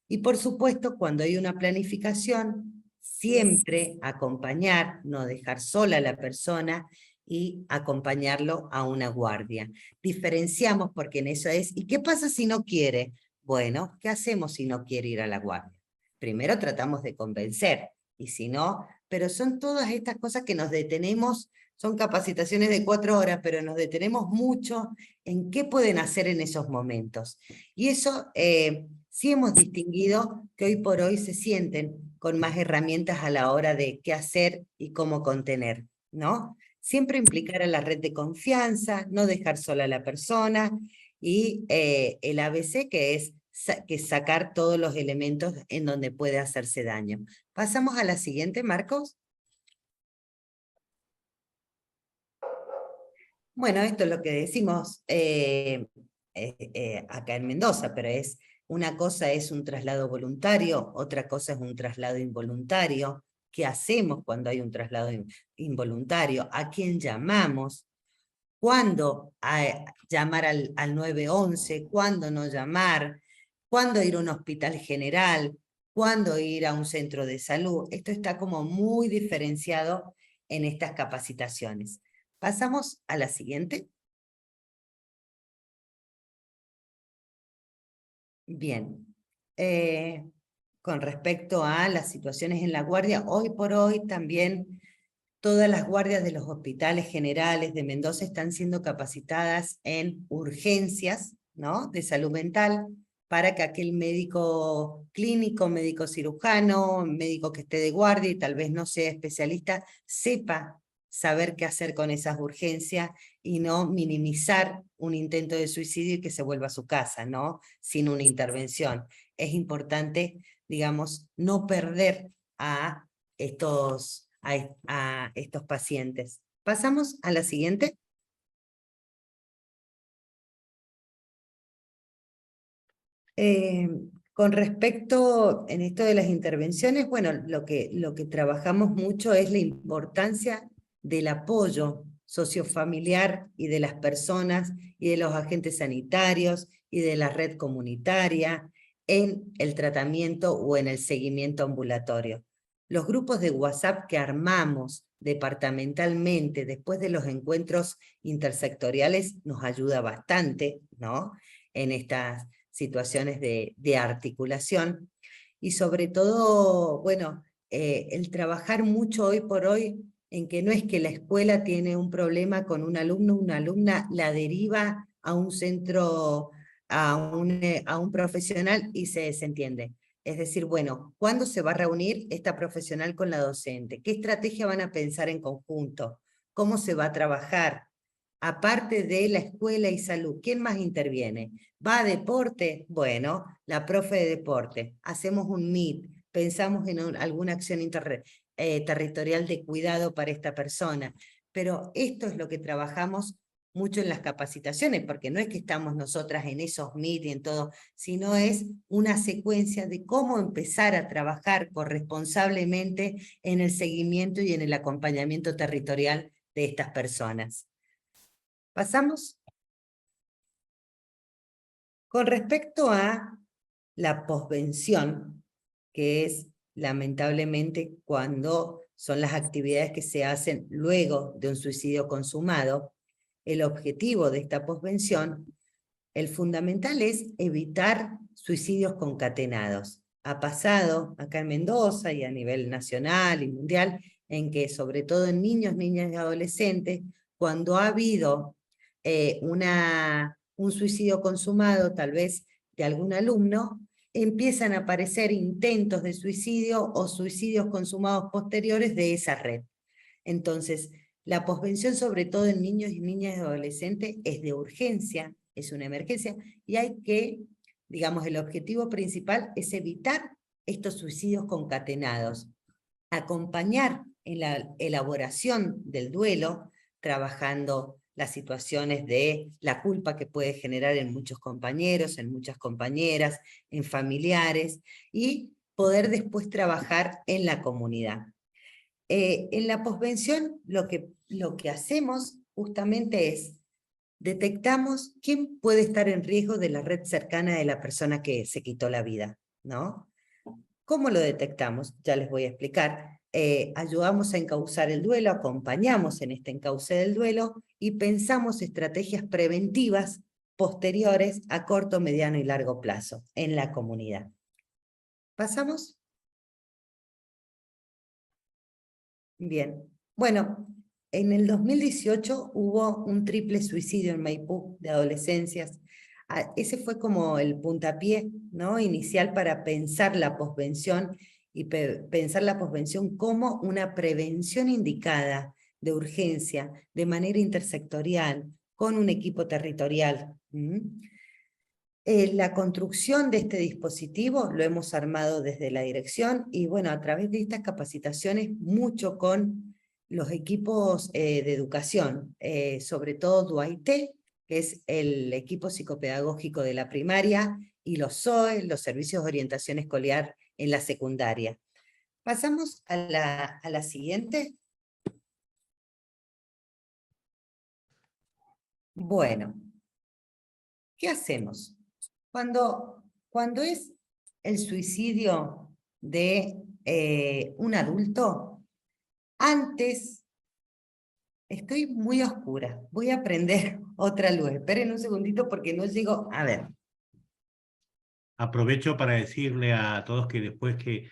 Y por supuesto, cuando hay una planificación, siempre acompañar, no dejar sola a la persona y acompañarlo a una guardia. Diferenciamos porque en eso es, ¿y qué pasa si no quiere? Bueno, ¿qué hacemos si no quiere ir a la guardia? Primero tratamos de convencer, y si no, pero son todas estas cosas que nos detenemos, son capacitaciones de 4 horas, pero nos detenemos mucho en qué pueden hacer en esos momentos. Y eso sí hemos distinguido que hoy por hoy se sienten con más herramientas a la hora de qué hacer y cómo contener, ¿no? Siempre implicar a la red de confianza, no dejar sola a la persona, y el ABC, que es sacar todos los elementos en donde puede hacerse daño. Pasamos a la siguiente, Marcos. Bueno, esto es lo que decimos acá en Mendoza, pero una cosa es un traslado voluntario, otra cosa es un traslado involuntario. ¿Qué hacemos cuando hay un traslado involuntario? ¿A quién llamamos? ¿Cuándo llamar al 911? ¿Cuándo no llamar? ¿Cuándo ir a un hospital general? ¿Cuándo ir a un centro de salud? Esto está como muy diferenciado en estas capacitaciones. Pasamos a la siguiente. Bien. Con respecto a las situaciones en la guardia, hoy por hoy también todas las guardias de los hospitales generales de Mendoza están siendo capacitadas en urgencias, ¿no?, de salud mental, para que aquel médico clínico, médico cirujano, médico que esté de guardia y tal vez no sea especialista, sepa saber qué hacer con esas urgencias y no minimizar un intento de suicidio y que se vuelva a su casa, ¿no?, sin una intervención. Es importante, digamos, no perder a estos pacientes. Pasamos a la siguiente. Con respecto en esto de las intervenciones, bueno, lo que trabajamos mucho es la importancia del apoyo sociofamiliar y de las personas y de los agentes sanitarios y de la red comunitaria en el tratamiento o en el seguimiento ambulatorio. Los grupos de WhatsApp que armamos departamentalmente después de los encuentros intersectoriales nos ayuda bastante, ¿no?, en estas situaciones de articulación, y sobre todo, bueno, el trabajar mucho hoy por hoy en que no es que la escuela tiene un problema con un alumno, una alumna la deriva a un centro, a un profesional y se desentiende. Es decir, bueno, ¿cuándo se va a reunir esta profesional con la docente? ¿Qué estrategia van a pensar en conjunto? ¿Cómo se va a trabajar? Aparte de la escuela y salud, ¿quién más interviene? ¿Va a deporte? Bueno, la profe de deporte. Hacemos un meet, pensamos en alguna acción territorial de cuidado para esta persona. Pero esto es lo que trabajamos mucho en las capacitaciones, porque no es que estamos nosotras en esos meet y en todo, sino es una secuencia de cómo empezar a trabajar corresponsablemente en el seguimiento y en el acompañamiento territorial de estas personas. ¿Pasamos? Con respecto a la posvención, que es lamentablemente cuando son las actividades que se hacen luego de un suicidio consumado, el objetivo de esta posvención, el fundamental es evitar suicidios concatenados. Ha pasado acá en Mendoza y a nivel nacional y mundial, en que sobre todo en niños, niñas y adolescentes, cuando ha habido un suicidio consumado, tal vez de algún alumno, empiezan a aparecer intentos de suicidio o suicidios consumados posteriores de esa red. Entonces, la posvención, sobre todo en niños y niñas y adolescentes, es de urgencia, es una emergencia, y hay que, digamos, el objetivo principal es evitar estos suicidios concatenados, acompañar en la elaboración del duelo, trabajando las situaciones de la culpa que puede generar en muchos compañeros, en muchas compañeras, en familiares, y poder después trabajar en la comunidad. En la posvención lo que hacemos justamente es, detectamos quién puede estar en riesgo de la red cercana de la persona que se quitó la vida, ¿no? ¿Cómo lo detectamos? Ya les voy a explicar. Ayudamos a encauzar el duelo, acompañamos en este encauce del duelo y pensamos estrategias preventivas posteriores a corto, mediano y largo plazo en la comunidad. ¿Pasamos? Bien. Bueno, en el 2018 hubo un triple suicidio en Maipú de adolescencias. Ese fue como el puntapié, ¿no?, inicial para pensar la posvención y pensar la posvención como una prevención indicada de urgencia, de manera intersectorial, con un equipo territorial. La construcción de este dispositivo lo hemos armado desde la dirección y bueno, a través de estas capacitaciones mucho con los equipos de educación, sobre todo DUAIT, que es el equipo psicopedagógico de la primaria, y los SOE, los servicios de orientación escolar en la secundaria. Pasamos a la siguiente. Bueno, ¿qué hacemos? Cuando es el suicidio de un adulto, antes, estoy muy oscura, voy a prender otra luz, esperen un segundito porque no llego, a ver. Aprovecho para decirle a todos que después que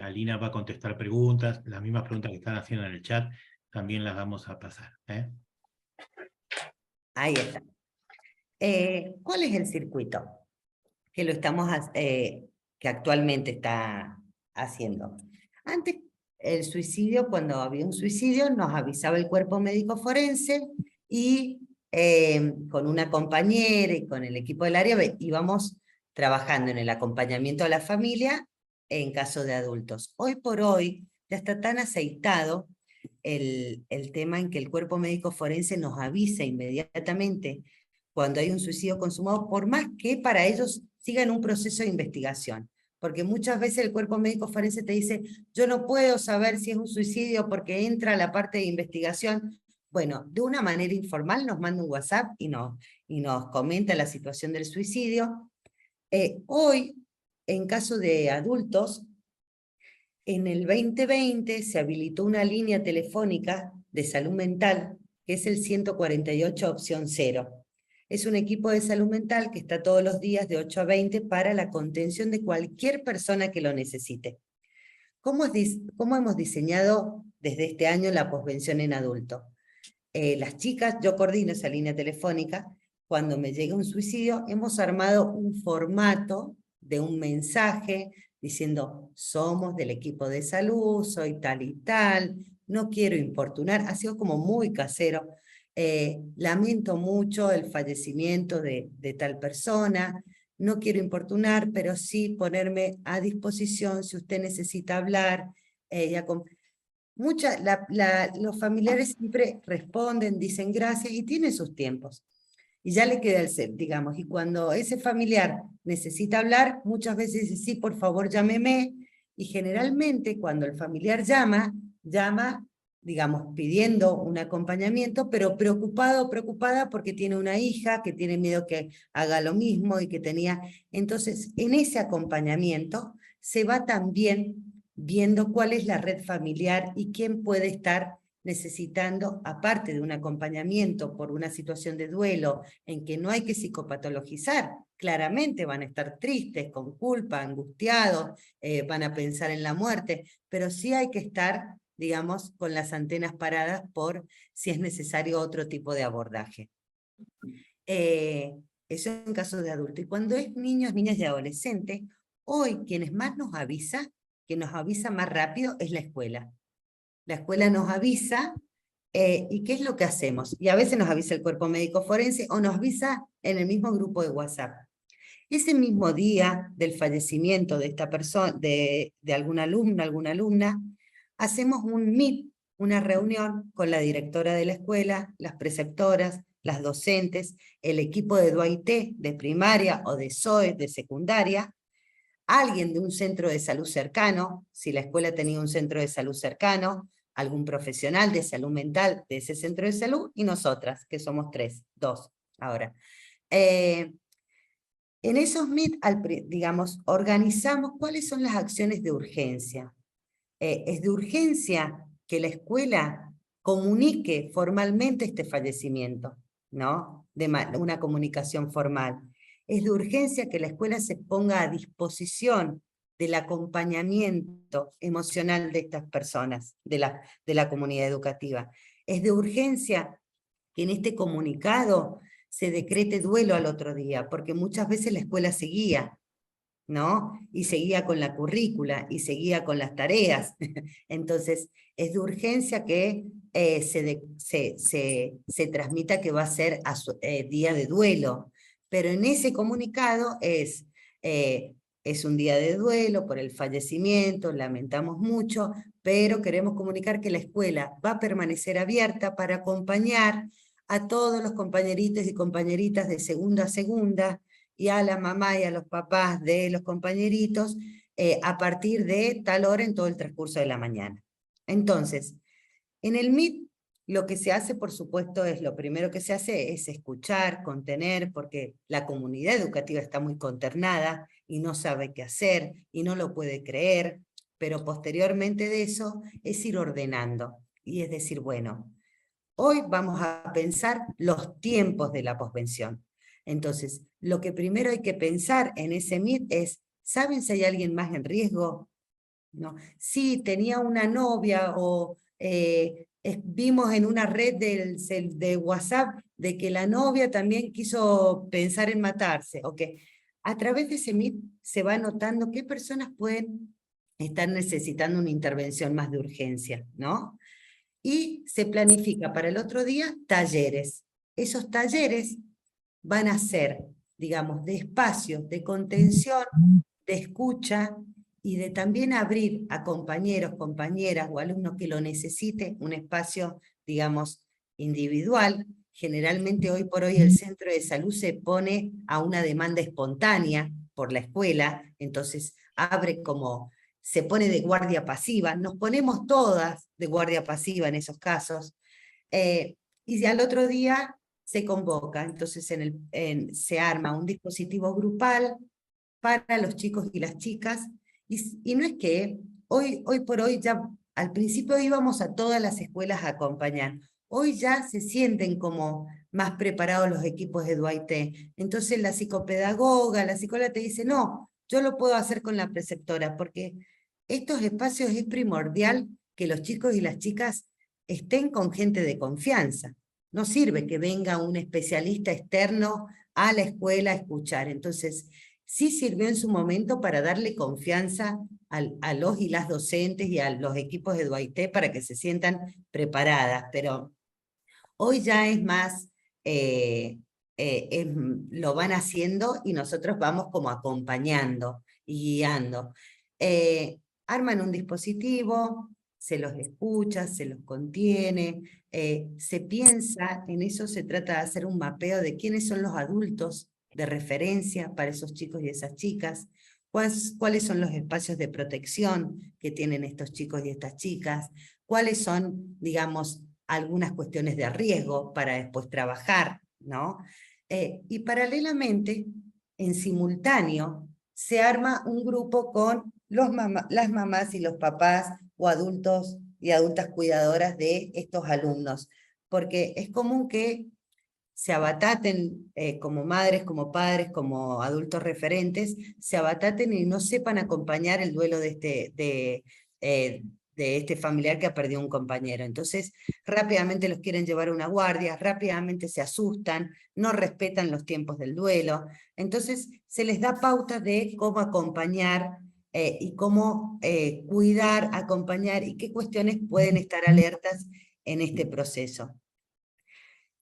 Alina va a contestar preguntas, las mismas preguntas que están haciendo en el chat, también las vamos a pasar. Ahí está. ¿Cuál es el circuito? Que lo estamos, que actualmente está haciendo. Antes, el suicidio, cuando había un suicidio, nos avisaba el cuerpo médico forense y con una compañera y con el equipo del área íbamos trabajando en el acompañamiento a la familia en caso de adultos. Hoy por hoy ya está tan aceitado el tema en que el cuerpo médico forense nos avisa inmediatamente cuando hay un suicidio consumado, por más que para ellos sigan un proceso de investigación. Porque muchas veces el cuerpo médico forense te dice, yo no puedo saber si es un suicidio porque entra la parte de investigación. Bueno, de una manera informal nos manda un WhatsApp y nos comenta la situación del suicidio. Hoy, en caso de adultos, en el 2020 se habilitó una línea telefónica de salud mental, que es el 148 opción 0. Es un equipo de salud mental que está todos los días de 8 a 20 para la contención de cualquier persona que lo necesite. ¿Cómo hemos diseñado desde este año la posvención en adulto? Las chicas, yo coordino esa línea telefónica, cuando me llega un suicidio, hemos armado un formato de un mensaje diciendo, somos del equipo de salud, soy tal y tal, no quiero importunar, ha sido como muy casero. Lamento mucho el fallecimiento de tal persona, no quiero importunar, pero sí ponerme a disposición si usted necesita hablar. Los familiares siempre responden, dicen gracias y tienen sus tiempos. Y ya le queda el set, digamos. Y cuando ese familiar necesita hablar, muchas veces dice, sí, por favor, llámeme. Y generalmente cuando el familiar llama, digamos, pidiendo un acompañamiento, pero preocupado o preocupada porque tiene una hija que tiene miedo que haga lo mismo y que tenía... Entonces, en ese acompañamiento se va también viendo cuál es la red familiar y quién puede estar necesitando, aparte de un acompañamiento por una situación de duelo en que no hay que psicopatologizar, claramente van a estar tristes, con culpa, angustiados, van a pensar en la muerte, pero sí hay que estar, digamos, con las antenas paradas por si es necesario otro tipo de abordaje. Eso en caso de adulto. Y cuando es niños, niñas y adolescentes, hoy quienes más nos avisa, que nos avisa más rápido, es la escuela. La escuela nos avisa, ¿y qué es lo que hacemos? Y a veces nos avisa el cuerpo médico forense o nos avisa en el mismo grupo de WhatsApp. Ese mismo día del fallecimiento de esta persona, de algún alumno, alguna alumna, hacemos un meet, una reunión con la directora de la escuela, las preceptoras, las docentes, el equipo de DUAIT de primaria o de SOE de secundaria, alguien de un centro de salud cercano, si la escuela tenía un centro de salud cercano, algún profesional de salud mental de ese centro de salud, y nosotras, que somos dos ahora. En esos meet, digamos, organizamos cuáles son las acciones de urgencia. Es de urgencia que la escuela comunique formalmente este fallecimiento, ¿no? De una comunicación formal. Es de urgencia que la escuela se ponga a disposición del acompañamiento emocional de estas personas, de la comunidad educativa. Es de urgencia que en este comunicado se decrete duelo al otro día, porque muchas veces la escuela seguía, ¿no? Y seguía con la currícula, y seguía con las tareas. Entonces, es de urgencia que se transmita que va a ser día de duelo. Pero en ese comunicado es un día de duelo por el fallecimiento, lamentamos mucho, pero queremos comunicar que la escuela va a permanecer abierta para acompañar a todos los compañeritos y compañeritas de segunda a segunda, y a la mamá y a los papás de los compañeritos a partir de tal hora en todo el transcurso de la mañana. Entonces, en el Meet lo que se hace, por supuesto, lo primero que se hace es escuchar, contener, porque la comunidad educativa está muy consternada y no sabe qué hacer y no lo puede creer, pero posteriormente de eso es ir ordenando. Y es decir, bueno, hoy vamos a pensar los tiempos de la posvención. Entonces, lo que primero hay que pensar en ese Meet es, ¿saben si hay alguien más en riesgo? ¿No? Sí, tenía una novia o vimos en una red de WhatsApp de que la novia también quiso pensar en matarse. Okay. A través de ese Meet se va notando qué personas pueden estar necesitando una intervención más de urgencia, ¿no? Y se planifica para el otro día talleres. Esos talleres van a ser, digamos, de espacios de contención, de escucha y de también abrir a compañeros, compañeras o alumnos que lo necesiten un espacio, digamos, individual. Generalmente hoy por hoy el centro de salud se pone a una demanda espontánea por la escuela, entonces abre como, se pone de guardia pasiva, nos ponemos todas de guardia pasiva en esos casos, y al otro día se convoca, entonces se arma un dispositivo grupal para los chicos y las chicas, y no es que hoy por hoy ya, al principio íbamos a todas las escuelas a acompañar, hoy ya se sienten como más preparados los equipos de DUAIT, entonces la psicopedagoga, la psicóloga te dice, no, yo lo puedo hacer con la preceptora, porque estos espacios es primordial que los chicos y las chicas estén con gente de confianza. No sirve que venga un especialista externo a la escuela a escuchar. Entonces, sí sirvió en su momento para darle confianza a los y las docentes y a los equipos de DUAIT para que se sientan preparadas, pero hoy ya es más, lo van haciendo y nosotros vamos como acompañando y guiando. Arman un dispositivo, se los escucha, se los contiene, se piensa, en eso se trata de hacer un mapeo de quiénes son los adultos de referencia para esos chicos y esas chicas, cuáles son los espacios de protección que tienen estos chicos y estas chicas, cuáles son, digamos, algunas cuestiones de riesgo para después trabajar, ¿no? Y paralelamente, en simultáneo, se arma un grupo con las mamás y los papás o adultos y adultas cuidadoras de estos alumnos, porque es común que se abataten como madres, como padres, como adultos referentes, se abataten y no sepan acompañar el duelo de este familiar que ha perdido un compañero. Entonces, rápidamente los quieren llevar a una guardia, rápidamente se asustan, no respetan los tiempos del duelo. Entonces, se les da pautas de cómo acompañar y cómo cuidar, acompañar y qué cuestiones pueden estar alertas en este proceso.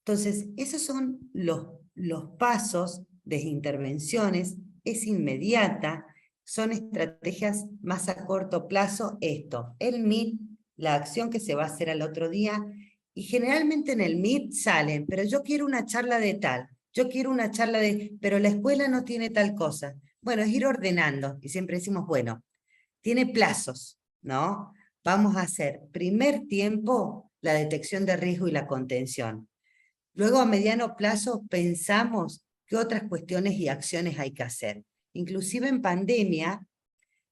Entonces, esos son los pasos de intervenciones, es inmediata, son estrategias más a corto plazo, el Meet, la acción que se va a hacer al otro día, y generalmente en el Meet salen, pero yo quiero una charla de tal, yo quiero una charla de, pero la escuela no tiene tal cosa. Bueno, es ir ordenando, y siempre decimos, bueno, tiene plazos, ¿no? Vamos a hacer, primer tiempo, la detección de riesgo y la contención. Luego, a mediano plazo, pensamos qué otras cuestiones y acciones hay que hacer. Inclusive en pandemia,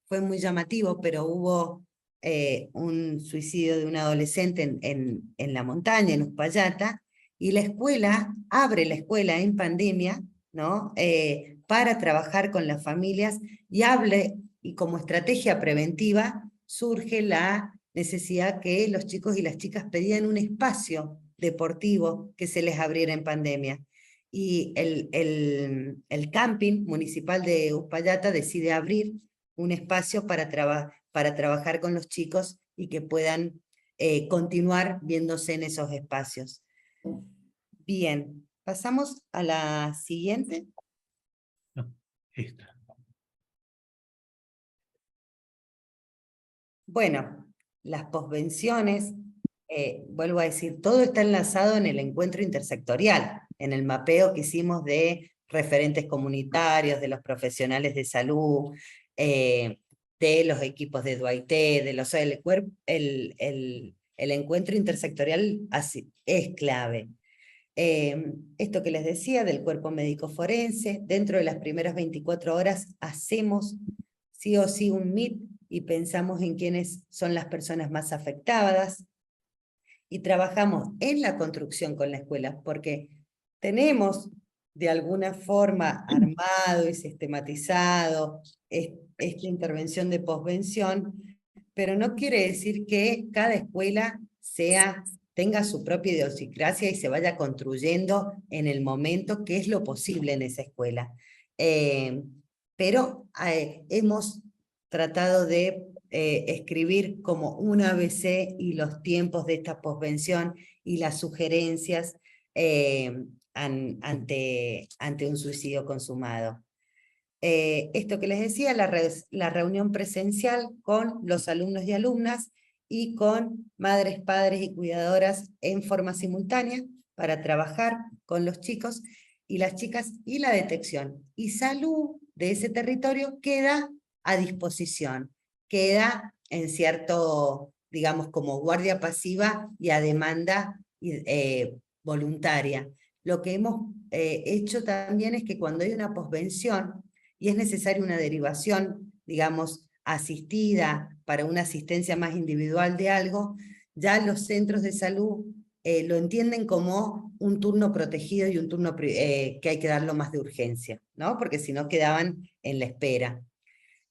fue muy llamativo, pero hubo un suicidio de un adolescente en la montaña, en Uspallata, y la escuela, abre la escuela en pandemia, ¿no? Para trabajar con las familias, y como estrategia preventiva, surge la necesidad que los chicos y las chicas pedían un espacio deportivo que se les abriera en pandemia. Y el camping municipal de Uspallata decide abrir un espacio para trabajar con los chicos y que puedan continuar viéndose en esos espacios. Bien, pasamos a la siguiente. No, esta. Bueno, las posvenciones, vuelvo a decir, todo está enlazado en el encuentro intersectorial, en el mapeo que hicimos de referentes comunitarios, de los profesionales de salud, de los equipos de DUAIT, el encuentro intersectorial es clave. Esto que les decía del cuerpo médico forense, dentro de las primeras 24 horas hacemos sí o sí un Meet y pensamos en quiénes son las personas más afectadas y trabajamos en la construcción con la escuela, porque tenemos de alguna forma armado y sistematizado esta intervención de posvención, pero no quiere decir que cada escuela tenga su propia idiosincrasia y se vaya construyendo en el momento que es lo posible en esa escuela. Pero hemos tratado de escribir como un ABC y los tiempos de esta posvención y las sugerencias ante un suicidio consumado. Esto que les decía, la reunión presencial con los alumnos y alumnas y con madres, padres y cuidadoras en forma simultánea para trabajar con los chicos y las chicas y la detección. Y salud de ese territorio queda a disposición, queda en cierto, digamos, como guardia pasiva y a demanda voluntaria. Lo que hemos hecho también es que cuando hay una posvención y es necesaria una derivación, digamos, asistida para una asistencia más individual de algo, ya los centros de salud lo entienden como un turno protegido y un turno que hay que darlo más de urgencia, ¿no? Porque si no quedaban en la espera.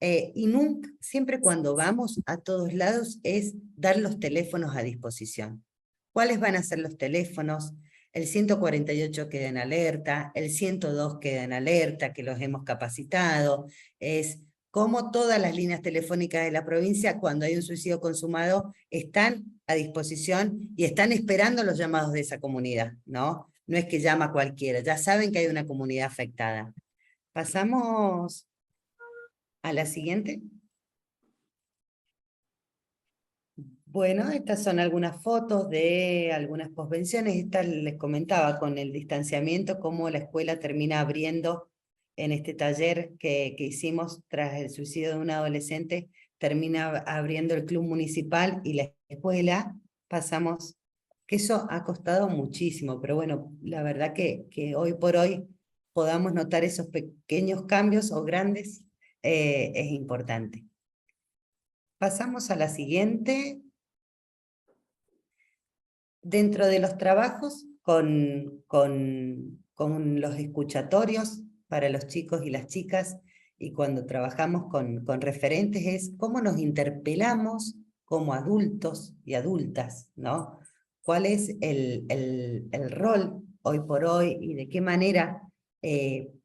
Y nunca, siempre cuando vamos a todos lados es dar los teléfonos a disposición. ¿Cuáles van a ser los teléfonos? el 148 queda en alerta, el 102 queda en alerta, que los hemos capacitado, es cómo todas las líneas telefónicas de la provincia, cuando hay un suicidio consumado, están a disposición y están esperando los llamados de esa comunidad, ¿no? No es que llama cualquiera, ya saben que hay una comunidad afectada. Pasamos a la siguiente. Bueno, estas son algunas fotos de algunas posvenciones. Esta les comentaba con el distanciamiento, cómo la escuela termina abriendo en este taller que hicimos tras el suicidio de un adolescente, termina abriendo el club municipal y la escuela. Pasamos, que eso ha costado muchísimo, pero bueno, la verdad que hoy por hoy podamos notar esos pequeños cambios o grandes es importante. Pasamos a la siguiente. Dentro de los trabajos con los escuchatorios para los chicos y las chicas, y cuando trabajamos con referentes, es cómo nos interpelamos como adultos y adultas, ¿no? ¿Cuál es el rol hoy por hoy y de qué manera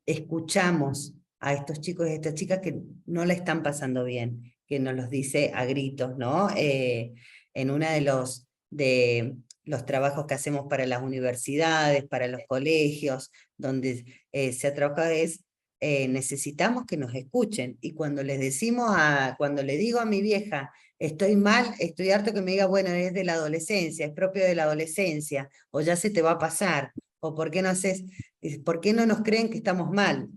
escuchamos a estos chicos y a estas chicas que no la están pasando bien, que nos los dice a gritos, ¿no? En una de los trabajos que hacemos para las universidades, para los colegios, donde se ha trabajado es, necesitamos que nos escuchen, y cuando les decimos cuando le digo a mi vieja, estoy mal, estoy harto que me diga, bueno, es de la adolescencia, es propio de la adolescencia, o ya se te va a pasar, o ¿por qué no por qué no nos creen que estamos mal?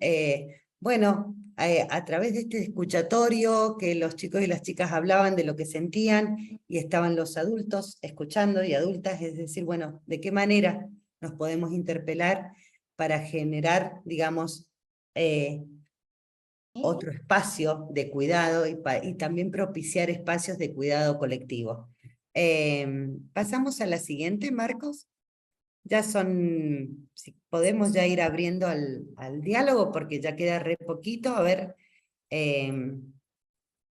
Bueno, a través de este escuchatorio, que los chicos y las chicas hablaban de lo que sentían, y estaban los adultos escuchando y adultas, es decir, bueno, ¿de qué manera nos podemos interpelar para generar, digamos, otro espacio de cuidado y también propiciar espacios de cuidado colectivo? Pasamos a la siguiente, Marcos. Ya son, si podemos ya ir abriendo al diálogo, porque ya queda re poquito. A ver,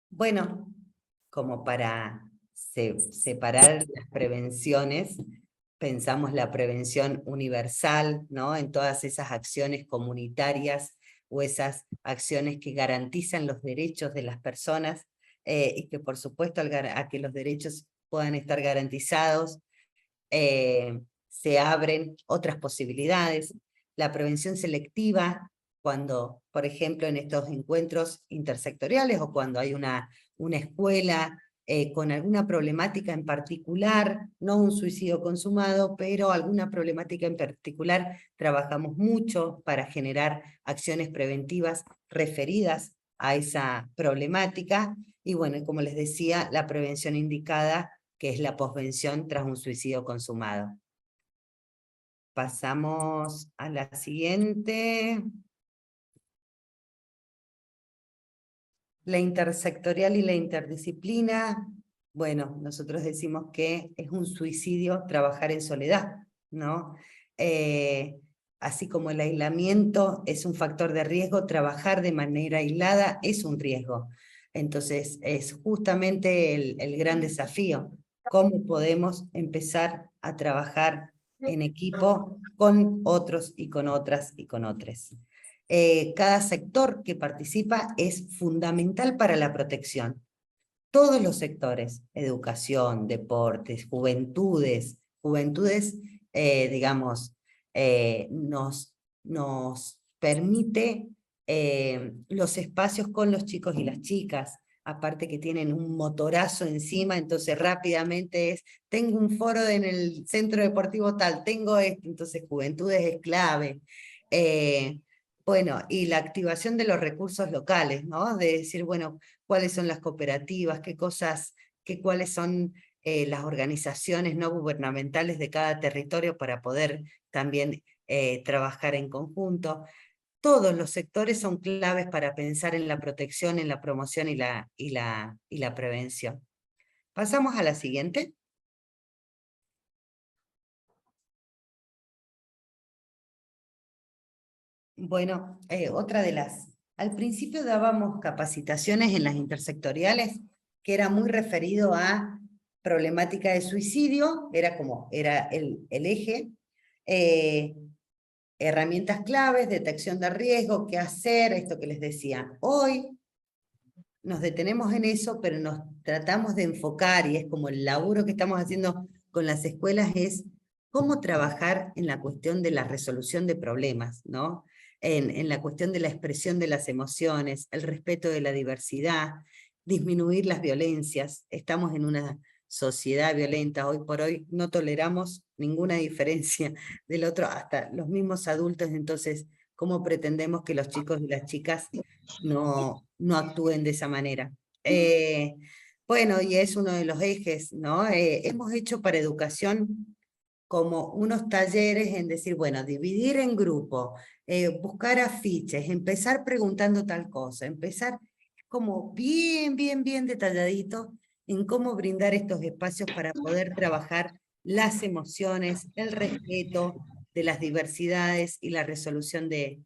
bueno, como para separar las prevenciones, pensamos la prevención universal, ¿no? En todas esas acciones comunitarias o esas acciones que garantizan los derechos de las personas, y que por supuesto a que los derechos puedan estar garantizados, se abren otras posibilidades. La prevención selectiva, cuando, por ejemplo, en estos encuentros intersectoriales, o cuando hay una escuela con alguna problemática en particular, no un suicidio consumado, pero alguna problemática en particular, trabajamos mucho para generar acciones preventivas referidas a esa problemática. Y bueno, como les decía, la prevención indicada, que es la posvención tras un suicidio consumado. Pasamos a la siguiente. La intersectorial y la interdisciplina. Bueno, nosotros decimos que es un suicidio trabajar en soledad, ¿no? Así como el aislamiento es un factor de riesgo, trabajar de manera aislada es un riesgo. Entonces, es justamente el gran desafío. ¿Cómo podemos empezar a trabajar en equipo con otros y con otras y con otros? Cada sector que participa es fundamental para la protección. Todos los sectores, educación, deportes, juventudes, digamos, nos permite los espacios con los chicos y las chicas, aparte que tienen un motorazo encima, entonces rápidamente tengo un foro en el centro deportivo tal, tengo esto, entonces juventudes es clave. Bueno, y la activación de los recursos locales, ¿no? De decir, bueno, cuáles son las cooperativas, cuáles son las organizaciones no gubernamentales de cada territorio para poder también trabajar en conjunto. Todos los sectores son claves para pensar en la protección, en la promoción y la prevención. Pasamos a la siguiente. Bueno, otra de al principio dábamos capacitaciones en las intersectoriales, que era muy referido a problemática de suicidio, era el eje, Herramientas claves, detección de riesgo, qué hacer, esto que les decía. Hoy nos detenemos en eso, pero nos tratamos de enfocar, y es como el laburo que estamos haciendo con las escuelas, es cómo trabajar en la cuestión de la resolución de problemas, ¿no? En la cuestión de la expresión de las emociones, el respeto de la diversidad, disminuir las violencias. Estamos en una sociedad violenta, hoy por hoy no toleramos ninguna diferencia del otro, hasta los mismos adultos, entonces, ¿cómo pretendemos que los chicos y las chicas no actúen de esa manera? Bueno, y es uno de los ejes, ¿no? Hemos hecho para educación como unos talleres en decir, bueno, dividir en grupo, buscar afiches, empezar preguntando tal cosa, empezar como bien detalladito en cómo brindar estos espacios para poder trabajar las emociones, el respeto de las diversidades y la resolución de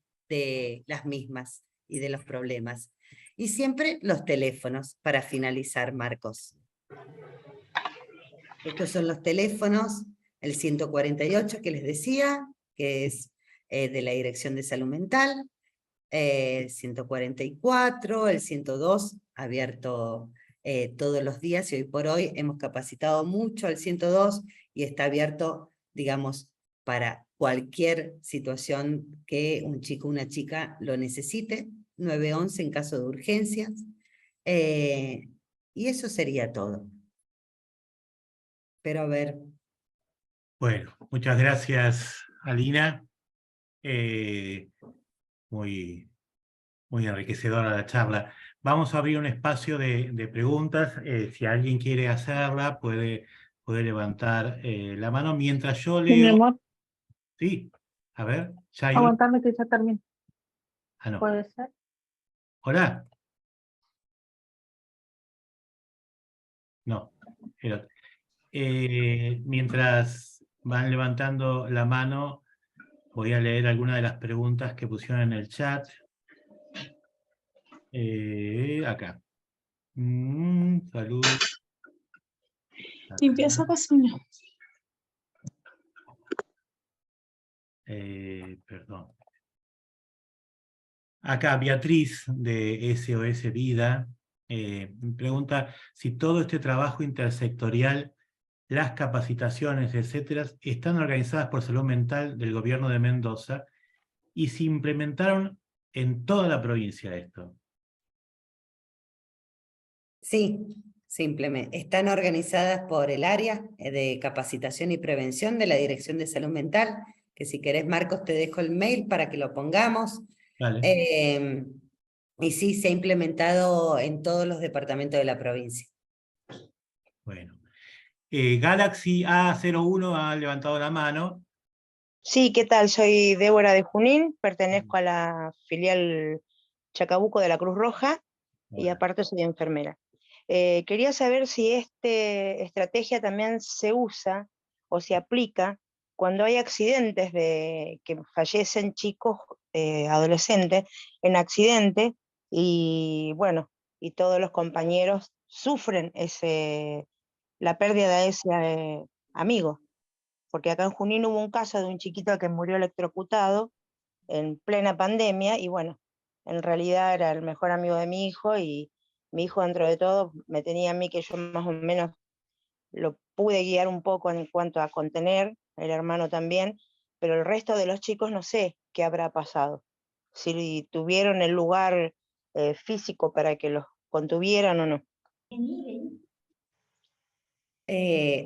las mismas y de los problemas. Y siempre los teléfonos para finalizar, Marcos. Estos son los teléfonos, el 148 que les decía, que es de la Dirección de Salud Mental, 144, el 102, abierto todos los días, y hoy por hoy hemos capacitado mucho al 102 y está abierto, digamos, para cualquier situación que un chico o una chica lo necesite, 911 en caso de urgencias, y eso sería todo. Pero a ver. Bueno, muchas gracias, Alina. Muy enriquecedora la charla. Vamos a abrir un espacio de preguntas. Si alguien quiere hacerla, puede levantar la mano mientras yo Sí, mi leo. amor, Sí, a ver, ya hay aguantarme que ya termine. Ah, no. ¿Puede ser? Hola. No. Mientras van levantando la mano, voy a leer algunas de las preguntas que pusieron en el chat. Acá. Salud. Limpieza cocina. Perdón. Acá Beatriz de SOS Vida pregunta si todo este trabajo intersectorial, las capacitaciones, etcétera, están organizadas por Salud Mental del Gobierno de Mendoza y se implementaron en toda la provincia esto. Sí, simplemente. Están organizadas por el área de capacitación y prevención de la Dirección de Salud Mental, que si querés, Marcos, te dejo el mail para que lo pongamos. Vale. Y sí, se ha implementado en todos los departamentos de la provincia. Bueno. Galaxy A01 ha levantado la mano. Sí, ¿qué tal? Soy Débora de Junín, pertenezco a la filial Chacabuco de la Cruz Roja y aparte soy enfermera. Quería saber si esta estrategia también se usa o se aplica cuando hay accidentes que fallecen chicos, adolescentes, en accidente y bueno, y todos los compañeros sufren la pérdida de ese amigo. Porque acá en Junín hubo un caso de un chiquito que murió electrocutado en plena pandemia y bueno, en realidad era el mejor amigo de mi hijo y mi hijo dentro de todo me tenía a mí que yo más o menos lo pude guiar un poco en cuanto a contener, el hermano también, pero el resto de los chicos no sé qué habrá pasado. Si tuvieron el lugar físico para que los contuvieran o no.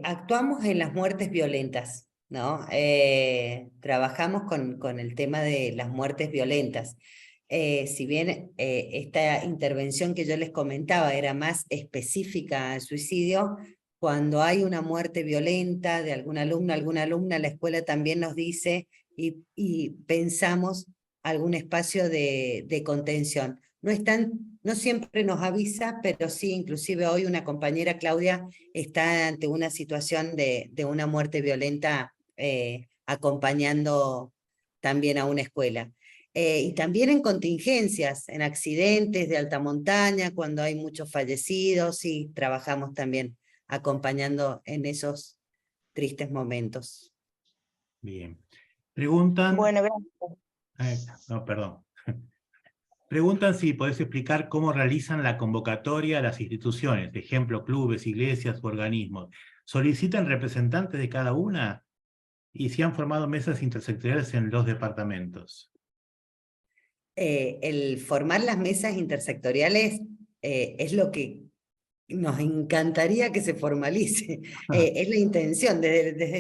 Actuamos en las muertes violentas, ¿no? Trabajamos con el tema de las muertes violentas. Si bien esta intervención que yo les comentaba era más específica al suicidio, cuando hay una muerte violenta de alguna alumna, la escuela también nos dice y pensamos algún espacio de contención. No siempre nos avisa, pero sí, inclusive hoy una compañera, Claudia, está ante una situación de una muerte violenta acompañando también a una escuela. Y también en contingencias, en accidentes de alta montaña, cuando hay muchos fallecidos, y trabajamos también acompañando en esos tristes momentos. Bien. Preguntan... Bueno, gracias. no, perdón. Preguntan si podés explicar cómo realizan la convocatoria a las instituciones, ejemplo, clubes, iglesias u organismos. ¿Solicitan representantes de cada una? ¿Y si han formado mesas intersectoriales en los departamentos? El formar las mesas intersectoriales es lo que nos encantaría que se formalice. Es la intención, desde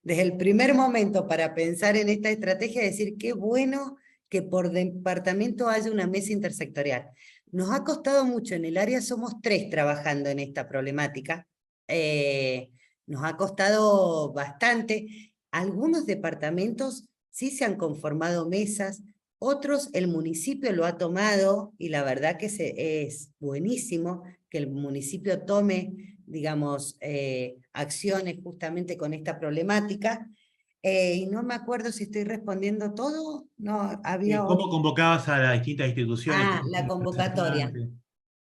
el primer momento para pensar en esta estrategia, decir qué bueno que por departamento haya una mesa intersectorial. Nos ha costado mucho, en el área somos 3 trabajando en esta problemática, nos ha costado bastante. Algunos departamentos sí se han conformado mesas, otros el municipio lo ha tomado, y la verdad que es buenísimo que el municipio tome, digamos, acciones justamente con esta problemática. Y no me acuerdo si estoy respondiendo todo, no, había... ¿Cómo convocabas a las distintas instituciones? la convocatoria.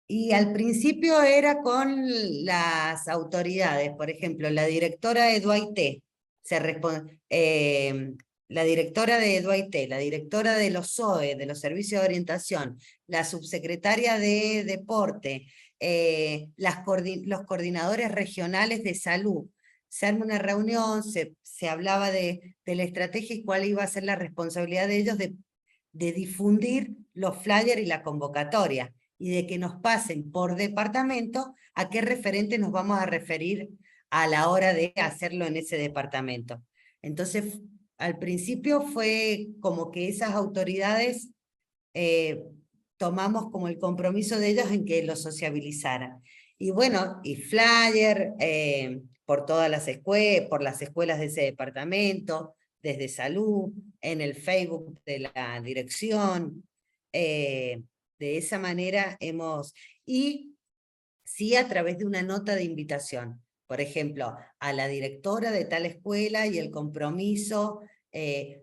Y al principio era con las autoridades, por ejemplo, la directora de Duaité, la directora de Duaité, la directora de los SOE, de los servicios de orientación, la subsecretaria de deporte, los coordinadores regionales de salud. Se arma una reunión, se hablaba de la estrategia y cuál iba a ser la responsabilidad de ellos de difundir los flyers y la convocatoria, y de que nos pasen por departamento a qué referente nos vamos a referir a la hora de hacerlo en ese departamento. Entonces, al principio fue como que esas autoridades tomamos como el compromiso de ellos en que lo sociabilizaran. Y bueno, y flyer por todas las escuelas, por las escuelas de ese departamento, desde salud, en el Facebook de la dirección, de esa manera hemos, y sí a través de una nota de invitación, por ejemplo, a la directora de tal escuela y el compromiso,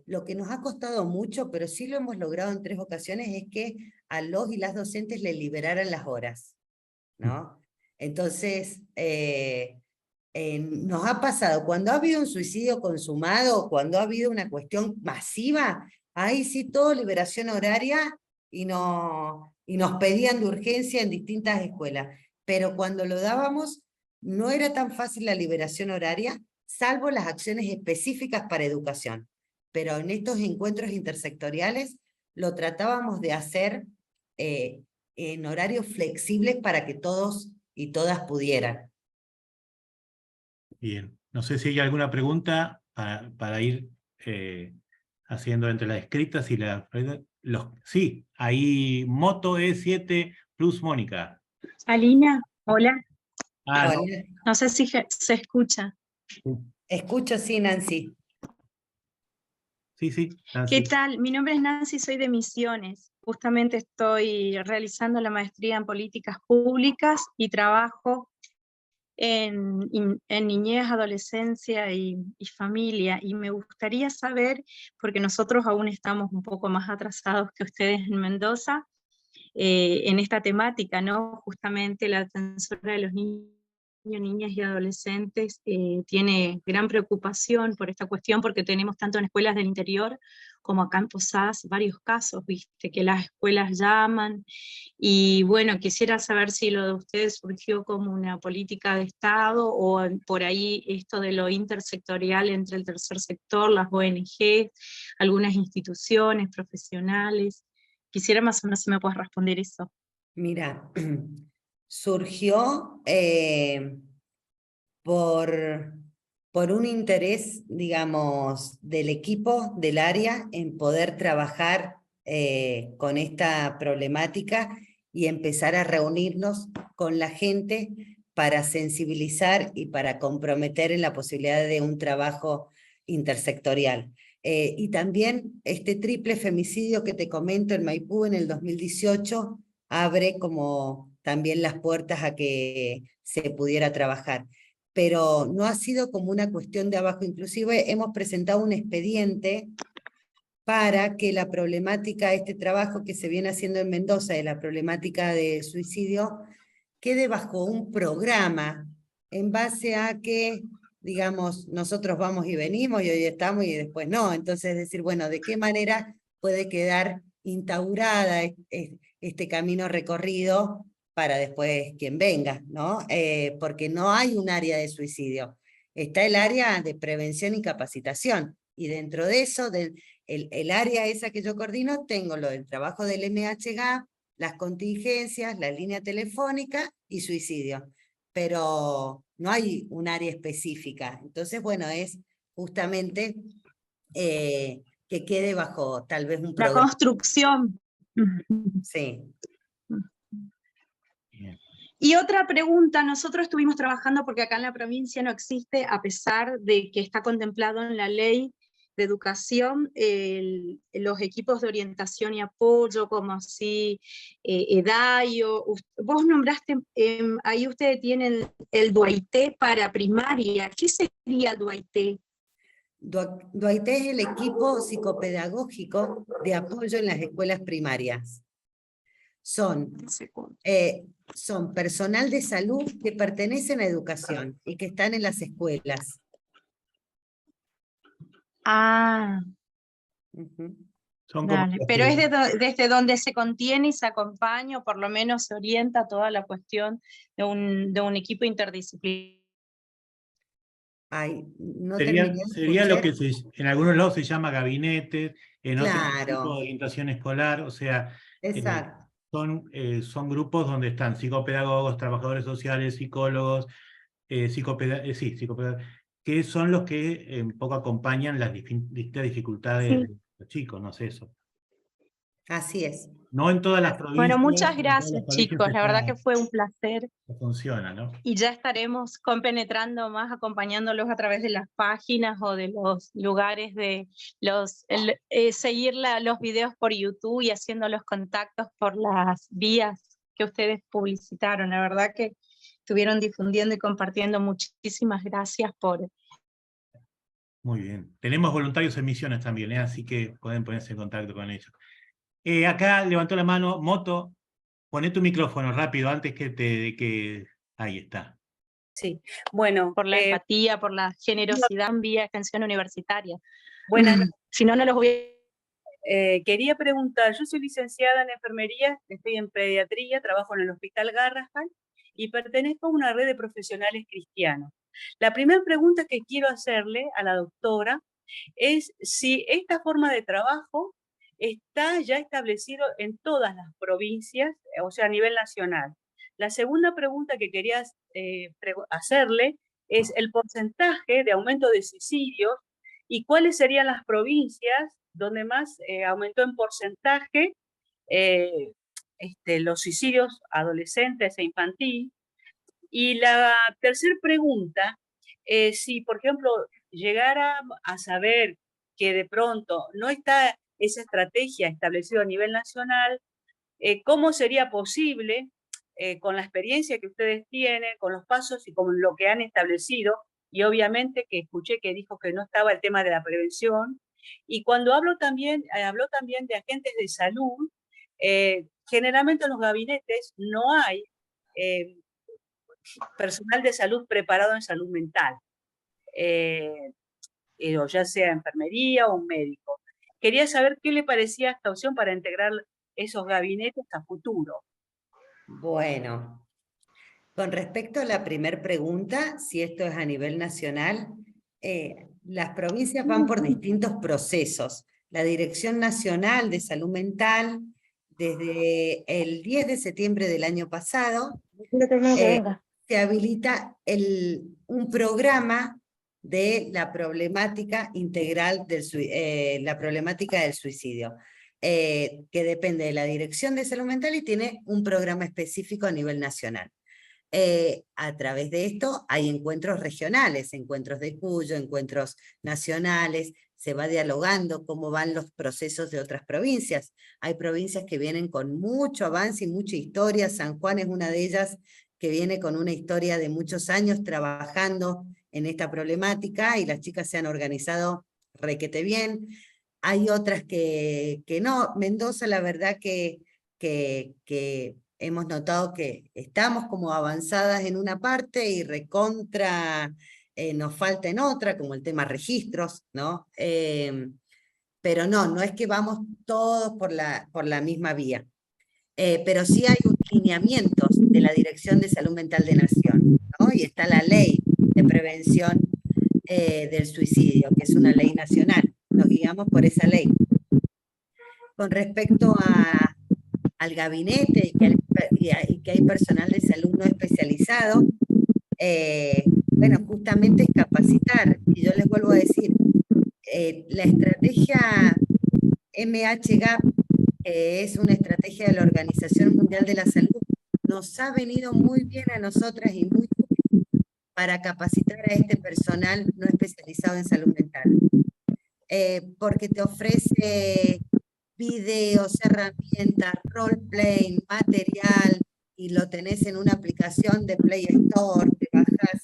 lo que nos ha costado mucho, pero sí lo hemos logrado en 3 ocasiones, es que a los y las docentes le liberaran las horas, ¿no? Entonces, nos ha pasado, cuando ha habido un suicidio consumado, cuando ha habido una cuestión masiva, ahí sí todo liberación horaria y nos pedían de urgencia en distintas escuelas. Pero cuando lo dábamos, no era tan fácil la liberación horaria, salvo las acciones específicas para educación. Pero en estos encuentros intersectoriales lo tratábamos de hacer en horarios flexibles para que todos y todas pudieran. Bien, no sé si hay alguna pregunta para ir haciendo entre las escritas y las... Sí, ahí Moto E7 plus Mónica. Alina, hola. Hola. No sé si se escucha. Escucho, sí, Nancy. Sí, Nancy. ¿Qué tal? Mi nombre es Nancy, soy de Misiones. Justamente estoy realizando la maestría en políticas públicas y trabajo en niñez, adolescencia y familia. Y me gustaría saber, porque nosotros aún estamos un poco más atrasados que ustedes en Mendoza, en esta temática, ¿no? Justamente la defensora de los niños, niñas y adolescentes tiene gran preocupación por esta cuestión, porque tenemos tanto en escuelas del interior como acá en Posadas varios casos, viste, que las escuelas llaman, y bueno, quisiera saber si lo de ustedes surgió como una política de Estado, o por ahí esto de lo intersectorial entre el tercer sector, las ONG, algunas instituciones profesionales. Quisiera más o menos si me puedes responder eso. Mira, surgió por un interés, digamos, del equipo, del área, en poder trabajar con esta problemática y empezar a reunirnos con la gente para sensibilizar y para comprometer en la posibilidad de un trabajo intersectorial. Y también este triple femicidio que te comento en Maipú en el 2018 abre como también las puertas a que se pudiera trabajar. Pero no ha sido como una cuestión de abajo, inclusive hemos presentado un expediente para que la problemática, este trabajo que se viene haciendo en Mendoza de la problemática de suicidio, quede bajo un programa en base a que digamos, nosotros vamos y venimos y hoy estamos y después no. Entonces, es decir, bueno, ¿de qué manera puede quedar instaurada este camino recorrido para después quien venga, ¿no? Porque no hay un área de suicidio. Está el área de prevención y capacitación. Y dentro de eso, el área esa que yo coordino, tengo lo del trabajo del MHGAP, las contingencias, la línea telefónica y suicidio. Pero no hay un área específica. Entonces, bueno, es justamente que quede bajo tal vez un La programa. construcción. Sí. Bien. Y otra pregunta, nosotros estuvimos trabajando porque acá en la provincia no existe, a pesar de que está contemplado en la ley de educación, los equipos de orientación y apoyo, como así EDAIO. Vos nombraste, ahí ustedes tienen el DUAIT para primaria. ¿Qué sería el DUAIT? DUAIT es el equipo psicopedagógico de apoyo en las escuelas primarias. Son personal de salud que pertenecen a educación y que están en las escuelas. Ah, Son como dale. los Pero que- es desde donde se contiene y se acompaña, o por lo menos se orienta toda la cuestión de un equipo interdisciplinario. Ay, no sería, terminé de sería lo escuchar. que en algunos lados se llama gabinete, en otros Claro. tipo de orientación escolar, o sea, Exacto. son grupos donde están psicopedagogos, trabajadores sociales, psicólogos, psicopedagogos, que son los que un poco acompañan las distintas dificultades Sí. de los chicos, no sé eso. Así es. No en todas las provincias. Bueno, muchas en todos los gracias, colegios chicos. La verdad que fue un placer. funciona, ¿no? Y ya estaremos compenetrando más, acompañándolos a través de las páginas o de los lugares de seguir los videos por YouTube y haciendo los contactos por las vías que ustedes publicitaron. La verdad que estuvieron difundiendo y compartiendo. Muchísimas gracias por... Muy bien. Tenemos voluntarios en misiones también, así que pueden ponerse en contacto con ellos. Acá levantó la mano Moto. Poné tu micrófono rápido antes que... Ahí está. Sí, bueno. Por la empatía, por la generosidad en vía extensión universitaria. Buenas Si no, no los hubiera... quería preguntar, yo soy licenciada en enfermería, estoy en pediatría, trabajo en el Hospital Garrahan y pertenezco a una red de profesionales cristianos. La primera pregunta que quiero hacerle a la doctora es si esta forma de trabajo está ya establecido en todas las provincias, o sea, a nivel nacional. La segunda pregunta que quería hacerle es el porcentaje de aumento de suicidios y cuáles serían las provincias donde más aumentó en porcentaje los suicidios adolescentes e infantil. Y la tercera pregunta, si por ejemplo llegara a saber que de pronto no está esa estrategia establecida a nivel nacional, ¿cómo sería posible, con la experiencia que ustedes tienen, con los pasos y con lo que han establecido, y obviamente que escuché que dijo que no estaba el tema de la prevención, y cuando habló también de agentes de salud, generalmente en los gabinetes no hay personal de salud preparado en salud mental, o ya sea enfermería o un médico. Quería saber qué le parecía esta opción para integrar esos gabinetes a futuro. Bueno, con respecto a la primera pregunta, si esto es a nivel nacional, las provincias van por distintos procesos. La Dirección Nacional de Salud Mental, desde el 10 de septiembre del año pasado, se habilita un programa de la problemática integral la problemática del suicidio, que depende de la Dirección de Salud Mental y tiene un programa específico a nivel nacional. A través de esto hay encuentros regionales, encuentros de Cuyo, encuentros nacionales, se va dialogando cómo van los procesos de otras provincias. Hay provincias que vienen con mucho avance y mucha historia, San Juan es una de ellas que viene con una historia de muchos años trabajando en esta problemática y las chicas se han organizado requete bien. Hay otras que no. Mendoza, la verdad que hemos notado que estamos como avanzadas en una parte y recontra nos falta en otra, como el tema registros, ¿no? Pero no es que vamos todos por la misma vía. Pero sí hay lineamientos de la Dirección de Salud Mental de Nación, ¿no? Y está la ley de prevención del suicidio, que es una ley nacional. Nos guiamos por esa ley. Con respecto al gabinete y que hay personal de salud no especializado, bueno, justamente es capacitar. Y yo les vuelvo a decir, la estrategia MHGAP, que es una estrategia de la Organización Mundial de la Salud, nos ha venido muy bien a nosotras y muy útil para capacitar a este personal no especializado en salud mental. Porque te ofrece videos, herramientas, role-playing, material, y lo tenés en una aplicación de Play Store, te bajas.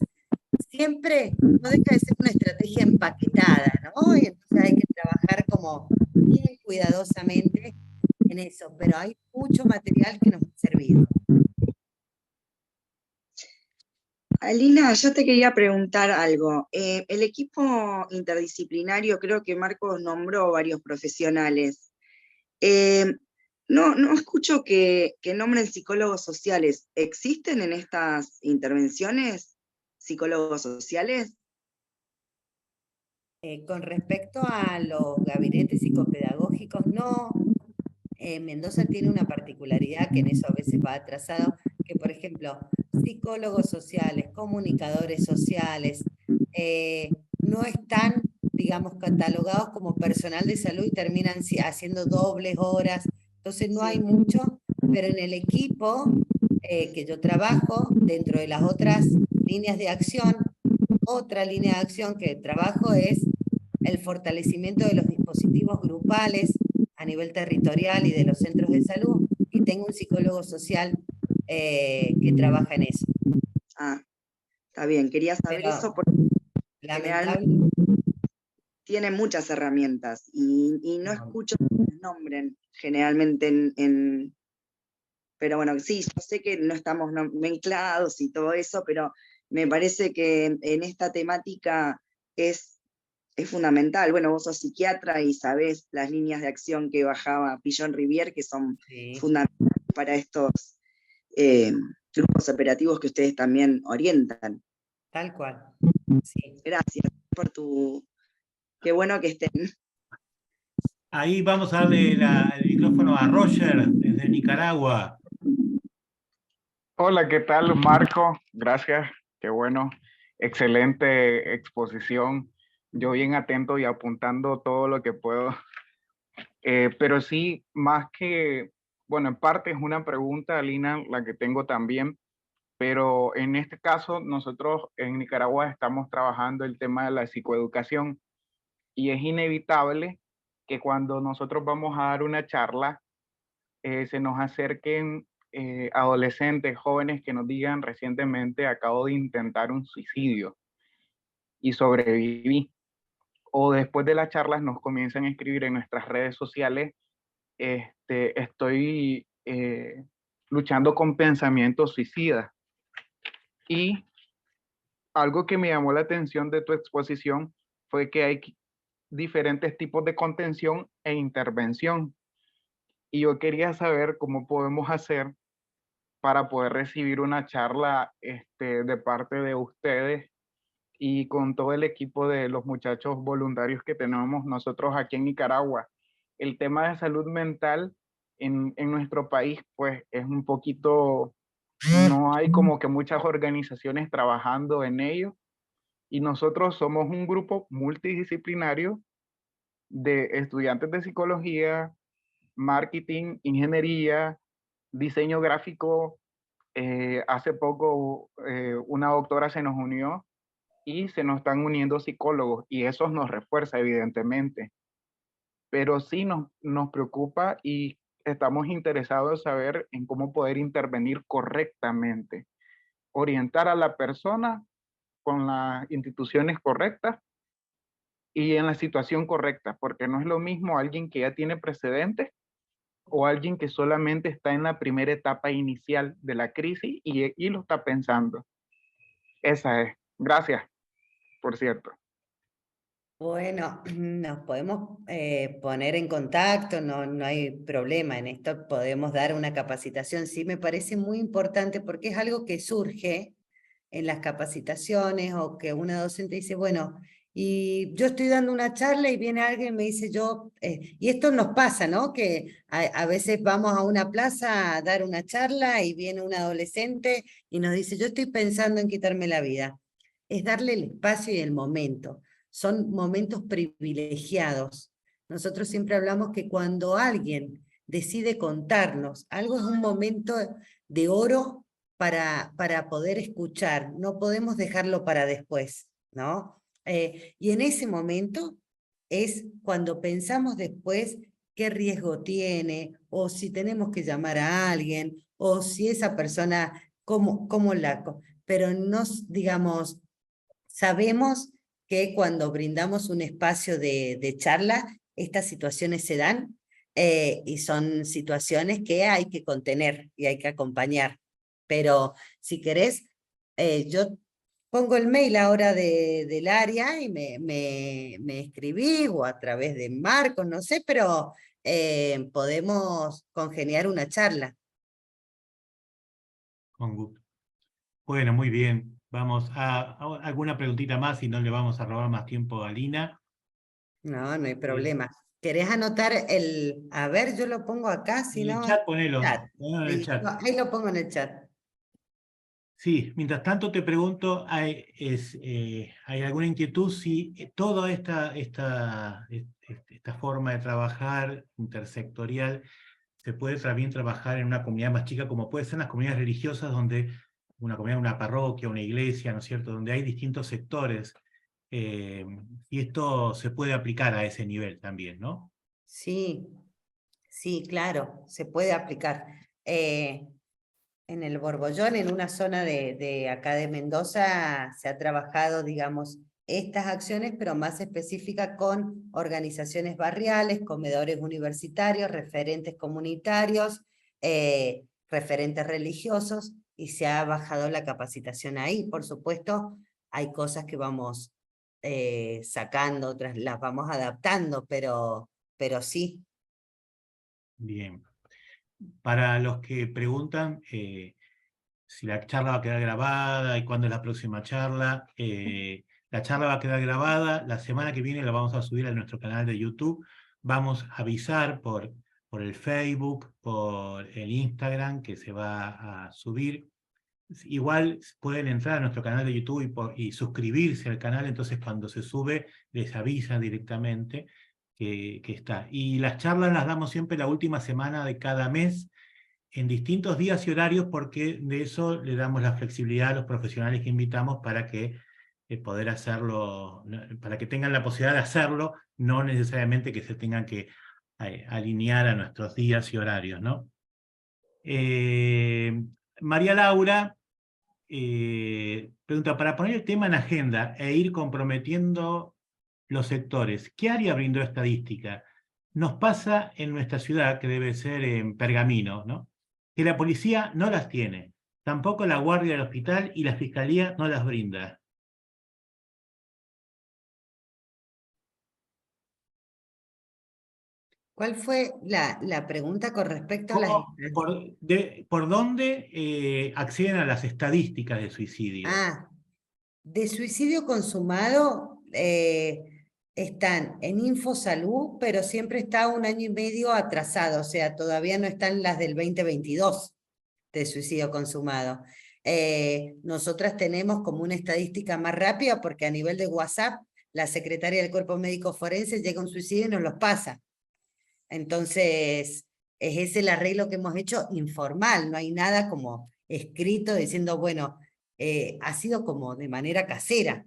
Siempre no deja de ser una estrategia empaquetada, ¿no? Y entonces hay que trabajar como bien cuidadosamente en eso, pero hay mucho material que nos ha servido. Alina, yo te quería preguntar algo. El equipo interdisciplinario, creo que Marcos nombró varios profesionales. No escucho que nombren psicólogos sociales. ¿Existen en estas intervenciones psicólogos sociales? Con respecto a los gabinetes psicopedagógicos, no. Mendoza tiene una particularidad que en eso a veces va atrasado, que por ejemplo, psicólogos sociales, comunicadores sociales, no están, digamos, catalogados como personal de salud y terminan haciendo dobles horas, entonces no hay mucho, pero en el equipo que yo trabajo, dentro de las otras líneas de acción, otra línea de acción que trabajo es el fortalecimiento de los dispositivos grupales a nivel territorial y de los centros de salud, y tengo un psicólogo social que trabaja en eso. Ah, está bien, quería saber Pero, eso porque lamentable, tiene muchas herramientas y no escucho que las nombren generalmente pero bueno, sí, yo sé que no estamos mezclados y todo eso, pero me parece que en esta temática es fundamental. Bueno, vos sos psiquiatra y sabés las líneas de acción que bajaba Pillon Rivière, que son fundamentales para estos grupos operativos que ustedes también orientan. tal cual. Sí. Gracias por qué bueno que estén. Ahí vamos a darle el micrófono a Roger, desde Nicaragua. Hola, ¿qué tal, Marco? Gracias, qué bueno. Excelente exposición. Yo bien atento y apuntando todo lo que puedo. Pero sí, más que, bueno, en parte es una pregunta, Alina, la que tengo también, pero en este caso nosotros en Nicaragua estamos trabajando el tema de la psicoeducación y es inevitable que cuando nosotros vamos a dar una charla, se nos acerquen adolescentes, jóvenes que nos digan recientemente acabo de intentar un suicidio y sobreviví. O después de las charlas nos comienzan a escribir en nuestras redes sociales, estoy luchando con pensamientos suicidas. Y algo que me llamó la atención de tu exposición fue que hay diferentes tipos de contención e intervención. Y yo quería saber cómo podemos hacer para poder recibir una charla de parte de ustedes y con todo el equipo de los muchachos voluntarios que tenemos nosotros aquí en Nicaragua. El tema de salud mental en nuestro país, pues es un poquito, no hay como que muchas organizaciones trabajando en ello, y nosotros somos un grupo multidisciplinario de estudiantes de psicología, marketing, ingeniería, diseño gráfico. Hace poco una doctora se nos unió y se nos están uniendo psicólogos y eso nos refuerza evidentemente. Pero sí nos preocupa y estamos interesados en saber en cómo poder intervenir correctamente, orientar a la persona con las instituciones correctas y en la situación correcta, porque no es lo mismo alguien que ya tiene precedentes o alguien que solamente está en la primera etapa inicial de la crisis y lo está pensando. Esa es. Gracias. por cierto. Bueno, nos podemos poner en contacto, no hay problema en esto, podemos dar una capacitación. Sí, me parece muy importante porque es algo que surge en las capacitaciones o que una docente dice, bueno, y yo estoy dando una charla y viene alguien y me dice y esto nos pasa, ¿no? Que a veces vamos a una plaza a dar una charla y viene un adolescente y nos dice, yo estoy pensando en quitarme la vida. Es darle el espacio y el momento. Son momentos privilegiados. Nosotros siempre hablamos que cuando alguien decide contarnos, algo es un momento de oro para poder escuchar, no podemos dejarlo para después, ¿no? Y en ese momento es cuando pensamos después qué riesgo tiene, o si tenemos que llamar a alguien, o si esa persona, pero digamos, sabemos que cuando brindamos un espacio de charla, estas situaciones se dan, y son situaciones que hay que contener y hay que acompañar. Pero si querés, yo pongo el mail ahora del área y me escribí, o a través de Marcos, no sé, pero podemos congeniar una charla. Con gusto. Bueno, muy bien. Vamos a alguna preguntita más y no le vamos a robar más tiempo a Lina. No hay problema. ¿Querés anotar a ver, yo lo pongo acá, si En el no... chat ponelo. Chat. Ponelo en el chat. Ahí lo pongo en el chat. Sí, mientras tanto te pregunto, ¿hay alguna inquietud si toda esta forma de trabajar intersectorial se puede también trabajar en una comunidad más chica, como puede ser en las comunidades religiosas, donde una comunidad, una parroquia, una iglesia, ¿no es cierto?, donde hay distintos sectores, y esto se puede aplicar a ese nivel también, ¿no? Sí, sí, claro, se puede aplicar. En el Borbollón, en una zona de acá de Mendoza, se ha trabajado, digamos, estas acciones, pero más específicas con organizaciones barriales, comedores universitarios, referentes comunitarios, referentes religiosos, y se ha bajado la capacitación ahí. Por supuesto, hay cosas que vamos sacando, otras las vamos adaptando, pero sí. Bien. Para los que preguntan si la charla va a quedar grabada y cuándo es la próxima charla, la charla va a quedar grabada, la semana que viene la vamos a subir a nuestro canal de YouTube, vamos a avisar por el Facebook, por el Instagram que se va a subir. Igual pueden entrar a nuestro canal de YouTube y suscribirse al canal, entonces cuando se sube les avisa directamente que está. Y las charlas las damos siempre la última semana de cada mes, en distintos días y horarios, porque de eso le damos la flexibilidad a los profesionales que invitamos para que poder hacerlo, para que tengan la posibilidad de hacerlo, no necesariamente que se tengan que alinear a nuestros días y horarios, ¿no? María Laura pregunta, para poner el tema en agenda e ir comprometiendo los sectores, ¿qué área brindó estadística? Nos pasa en nuestra ciudad, que debe ser en Pergamino, ¿no?, que la policía no las tiene, tampoco la guardia del hospital y la fiscalía no las brinda. ¿Cuál fue la pregunta con respecto a las... ¿Por dónde acceden a las estadísticas de suicidio? De suicidio consumado están en Infosalud, pero siempre está 1 año y medio atrasado, o sea, todavía no están las del 2022 de suicidio consumado. Nosotras tenemos como una estadística más rápida porque a nivel de WhatsApp, la secretaria del Cuerpo Médico Forense llega a un suicidio y nos los pasa. Entonces, es ese el arreglo que hemos hecho informal, no hay nada como escrito diciendo, bueno, ha sido como de manera casera.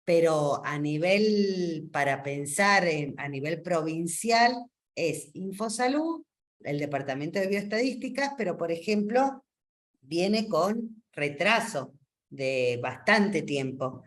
Pero a nivel, para pensar a nivel provincial, es Infosalud, el Departamento de Bioestadísticas, pero por ejemplo, viene con retraso de bastante tiempo.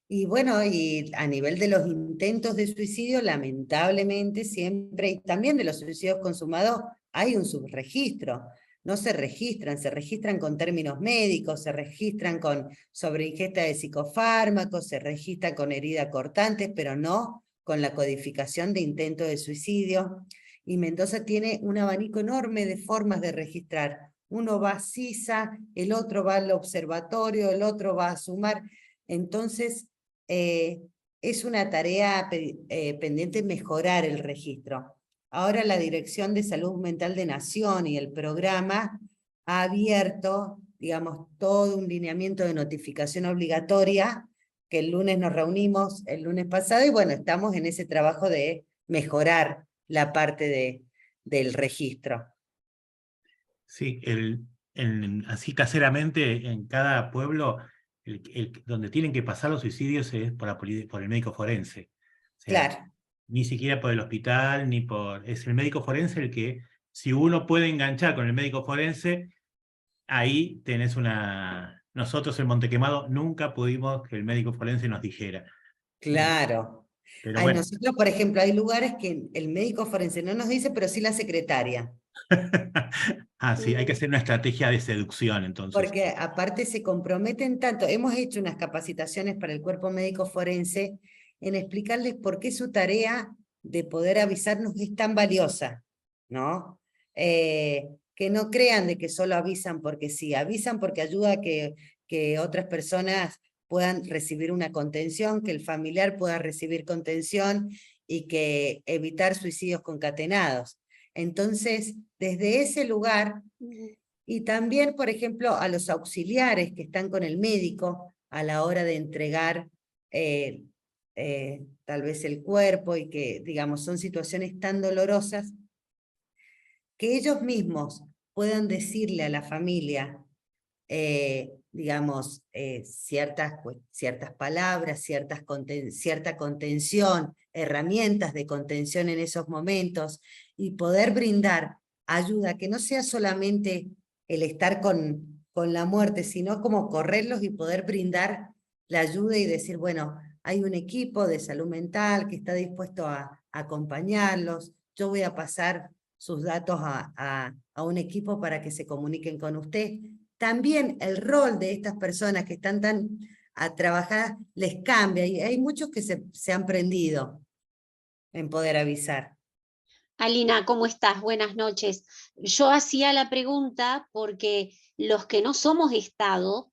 Y bueno, y a nivel de los intentos de suicidio, lamentablemente siempre, y también de los suicidios consumados, hay un subregistro. no se registran con términos médicos, se registran con sobreingesta de psicofármacos, se registran con herida cortante, pero no con la codificación de intento de suicidio. Y Mendoza tiene un abanico enorme de formas de registrar. Uno va a CISA, el otro va al observatorio, el otro va a SUMAR. Entonces, es una tarea pendiente mejorar el registro. Ahora la Dirección de Salud Mental de Nación y el programa ha abierto, digamos, todo un lineamiento de notificación obligatoria, que el lunes nos reunimos, el lunes pasado, y bueno, estamos en ese trabajo de mejorar la parte del registro. Sí, así caseramente en cada pueblo, donde tienen que pasar los suicidios es por el médico forense. O sea, Claro. Ni siquiera por el hospital, es el médico forense el que, si uno puede enganchar con el médico forense, ahí tenés Nosotros en Montequemado nunca pudimos que el médico forense nos dijera. Claro. Pero bueno. Nosotros, por ejemplo, hay lugares que el médico forense no nos dice, pero sí la secretaria. Sí, hay que hacer una estrategia de seducción, entonces. Porque aparte se comprometen tanto. Hemos hecho unas capacitaciones para el cuerpo médico forense en explicarles por qué su tarea de poder avisarnos es tan valiosa, ¿no? Que no crean de que solo avisan porque sí, avisan porque ayuda a que otras personas puedan recibir una contención, que el familiar pueda recibir contención y que evitar suicidios concatenados. Entonces, desde ese lugar, y también, por ejemplo, a los auxiliares que están con el médico a la hora de entregar tal vez el cuerpo, y que, digamos, son situaciones tan dolorosas, que ellos mismos puedan decirle a la familia, digamos, ciertas palabras, cierta contención, herramientas de contención en esos momentos, y poder brindar ayuda, que no sea solamente el estar con la muerte, sino como correrlos y poder brindar la ayuda y decir, bueno, hay un equipo de salud mental que está dispuesto a acompañarlos, yo voy a pasar sus datos a un equipo para que se comuniquen con usted. También el rol de estas personas que están tan a trabajar les cambia, y hay muchos que se han prendido en poder avisar. Alina, ¿cómo estás? Buenas noches. Yo hacía la pregunta porque los que no somos Estado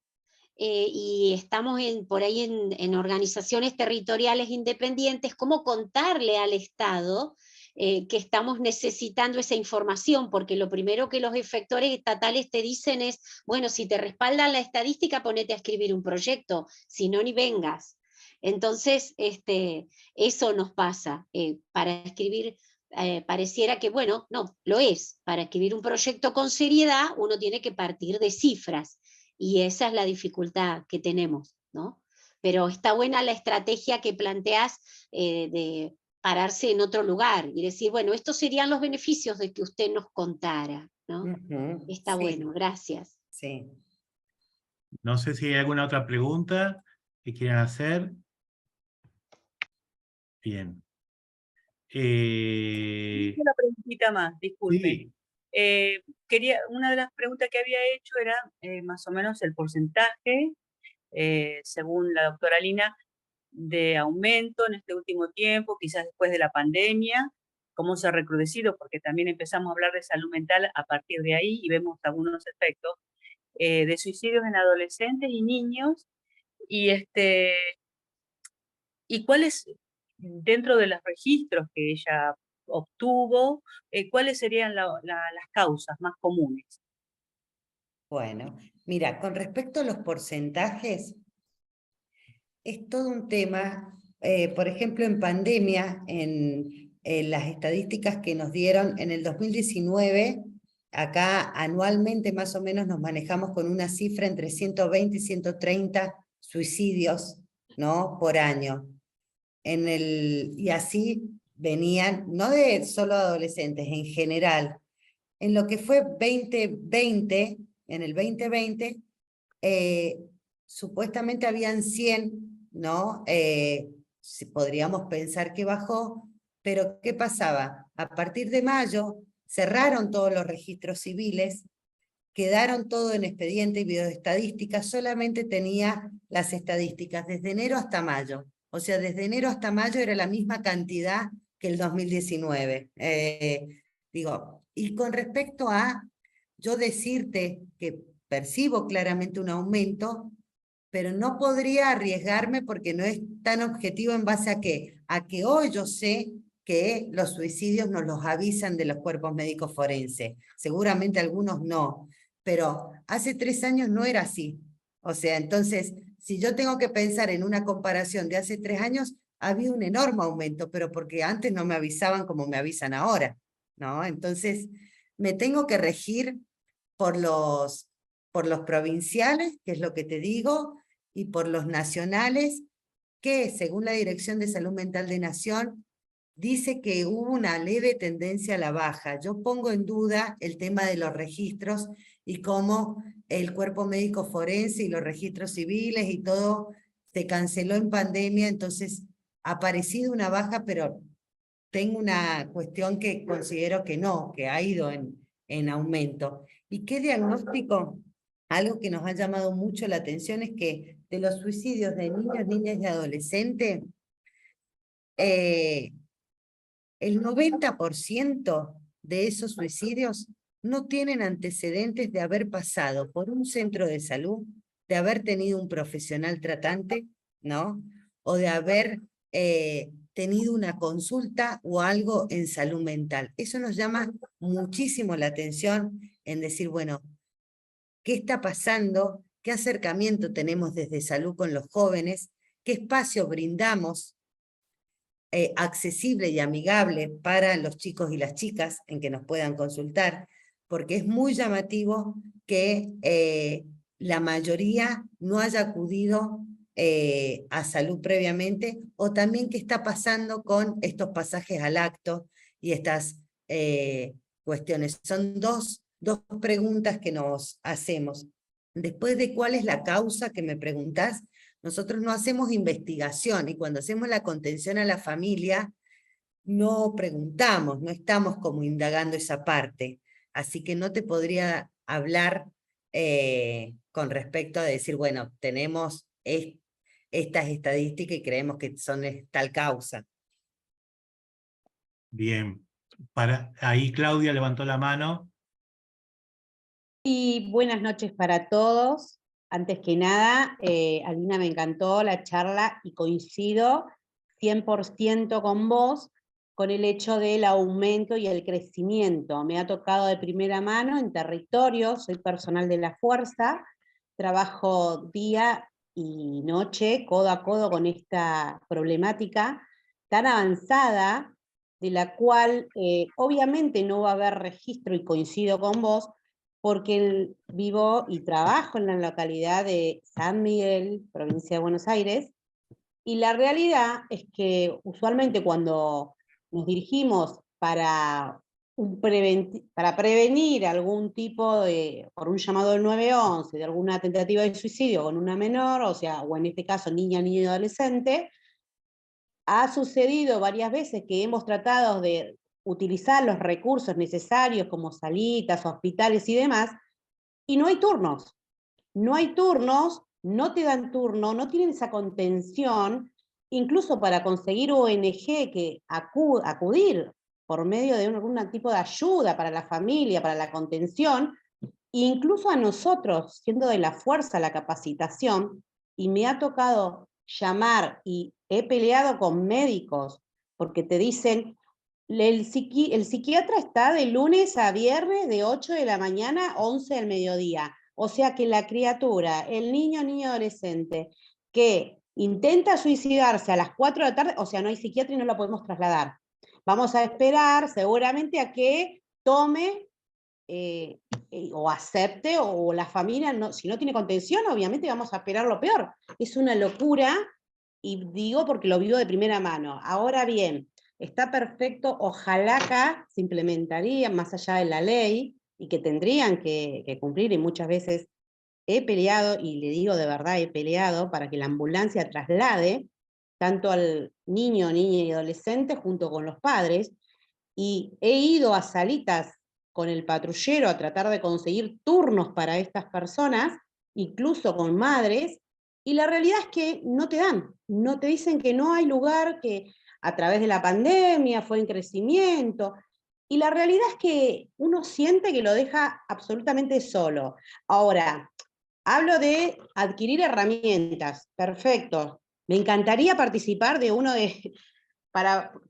y estamos por ahí en organizaciones territoriales independientes, ¿cómo contarle al Estado que estamos necesitando esa información? Porque lo primero que los efectores estatales te dicen es, bueno, si te respaldan la estadística, ponete a escribir un proyecto, si no, ni vengas. Entonces, eso nos pasa. Para escribir, pareciera que, bueno, no, lo es. Para escribir un proyecto con seriedad, uno tiene que partir de cifras. Y esa es la dificultad que tenemos, ¿no? Pero está buena la estrategia que planteas de pararse en otro lugar y decir, bueno, estos serían los beneficios de que usted nos contara, ¿no? Está Sí. bueno, gracias. Sí. No sé si hay alguna otra pregunta que quieran hacer. Bien. Una preguntita más, disculpe. Sí. Una de las preguntas que había hecho era más o menos el porcentaje, según la doctora Lina, de aumento en este último tiempo, quizás después de la pandemia, cómo se ha recrudecido, porque también empezamos a hablar de salud mental a partir de ahí y vemos algunos efectos de suicidios en adolescentes y niños, y cuáles, dentro de los registros que ella obtuvo, cuáles serían las causas más comunes. Bueno, mira, con respecto a los porcentajes, es todo un tema. Por ejemplo, en pandemia, en las estadísticas que nos dieron en el 2019, acá anualmente más o menos nos manejamos con una cifra entre 120 y 130 suicidios, ¿no?, por año. Y así venían, no de solo adolescentes, en general. En lo que fue 2020, en el 2020, supuestamente habían 100, ¿no? Podríamos pensar que bajó, pero ¿qué pasaba? A partir de mayo cerraron todos los registros civiles, quedaron todo en expediente y bioestadística, solamente tenía las estadísticas desde enero hasta mayo. O sea, desde enero hasta mayo era la misma cantidad que el 2019. Y con respecto a yo decirte que percibo claramente un aumento, pero no podría arriesgarme porque no es tan objetivo en base a qué. A que hoy yo sé que los suicidios nos los avisan de los cuerpos médicos forenses. Seguramente algunos no, pero hace 3 años no era así. O sea, entonces, si yo tengo que pensar en una comparación de hace 3 años, había un enorme aumento, pero porque antes no me avisaban como me avisan ahora, ¿no? Entonces, me tengo que regir por los provinciales, que es lo que te digo, y por los nacionales, que según la Dirección de Salud Mental de Nación, dice que hubo una leve tendencia a la baja. Yo pongo en duda el tema de los registros y cómo el cuerpo médico forense y los registros civiles y todo se canceló en pandemia, entonces ha aparecido una baja, pero tengo una cuestión que considero que no, que ha ido en aumento. ¿Y qué diagnóstico? Algo que nos ha llamado mucho la atención es que de los suicidios de niños, niñas y adolescentes, el 90% de esos suicidios no tienen antecedentes de haber pasado por un centro de salud, de haber tenido un profesional tratante, ¿no? O de haber tenido una consulta o algo en salud mental. Eso nos llama muchísimo la atención en decir, bueno, ¿qué está pasando? ¿Qué acercamiento tenemos desde salud con los jóvenes? ¿Qué espacio brindamos accesible y amigable para los chicos y las chicas en que nos puedan consultar? Porque es muy llamativo que la mayoría no haya acudido a salud previamente, o también qué está pasando con estos pasajes al acto y estas cuestiones. Son dos preguntas que nos hacemos. Después de cuál es la causa que me preguntás, nosotros no hacemos investigación, y cuando hacemos la contención a la familia, no preguntamos, no estamos como indagando esa parte. Así que no te podría hablar con respecto a decir, bueno, tenemos estas estadísticas y creemos que son tal causa. Bien. Ahí Claudia levantó la mano. Y buenas noches para todos. Antes que nada, Alina, me encantó la charla y coincido 100% con vos con el hecho del aumento y el crecimiento. Me ha tocado de primera mano en territorio, soy personal de la fuerza, trabajo día y noche, codo a codo con esta problemática tan avanzada, de la cual obviamente no va a haber registro, y coincido con vos, porque vivo y trabajo en la localidad de San Miguel, provincia de Buenos Aires, y la realidad es que usualmente cuando nos dirigimos para prevenir algún tipo de, por un llamado del 911, de alguna tentativa de suicidio con una menor, o en este caso niña, niño y adolescente, ha sucedido varias veces que hemos tratado de utilizar los recursos necesarios como salitas, hospitales y demás, y no hay turnos. No hay turnos, no te dan turno, no tienen esa contención, incluso para conseguir ONG que acudir por medio de algún tipo de ayuda para la familia, para la contención, incluso a nosotros, siendo de la fuerza la capacitación, y me ha tocado llamar y he peleado con médicos porque te dicen, el psiquiatra está de lunes a viernes de 8 de la mañana a 11 del mediodía. O sea que la criatura, el niño adolescente, que intenta suicidarse a las 4 de la tarde, o sea, no hay psiquiatra y no lo podemos trasladar. Vamos a esperar seguramente a que tome o acepte, o la familia, si no tiene contención, obviamente vamos a esperar lo peor. Es una locura, y digo porque lo vivo de primera mano. Ahora bien, está perfecto, ojalá acá se implementaría más allá de la ley, y que tendrían que cumplir, y muchas veces he peleado, y le digo de verdad, he peleado para que la ambulancia traslade tanto al niño, niña y adolescente junto con los padres, y he ido a salitas con el patrullero a tratar de conseguir turnos para estas personas, incluso con madres, y la realidad es que no te dan, no te dicen que no hay lugar, que a través de la pandemia fue en crecimiento, y la realidad es que uno siente que lo deja absolutamente solo. Ahora, hablo de adquirir herramientas, perfecto. Me encantaría participar de uno de,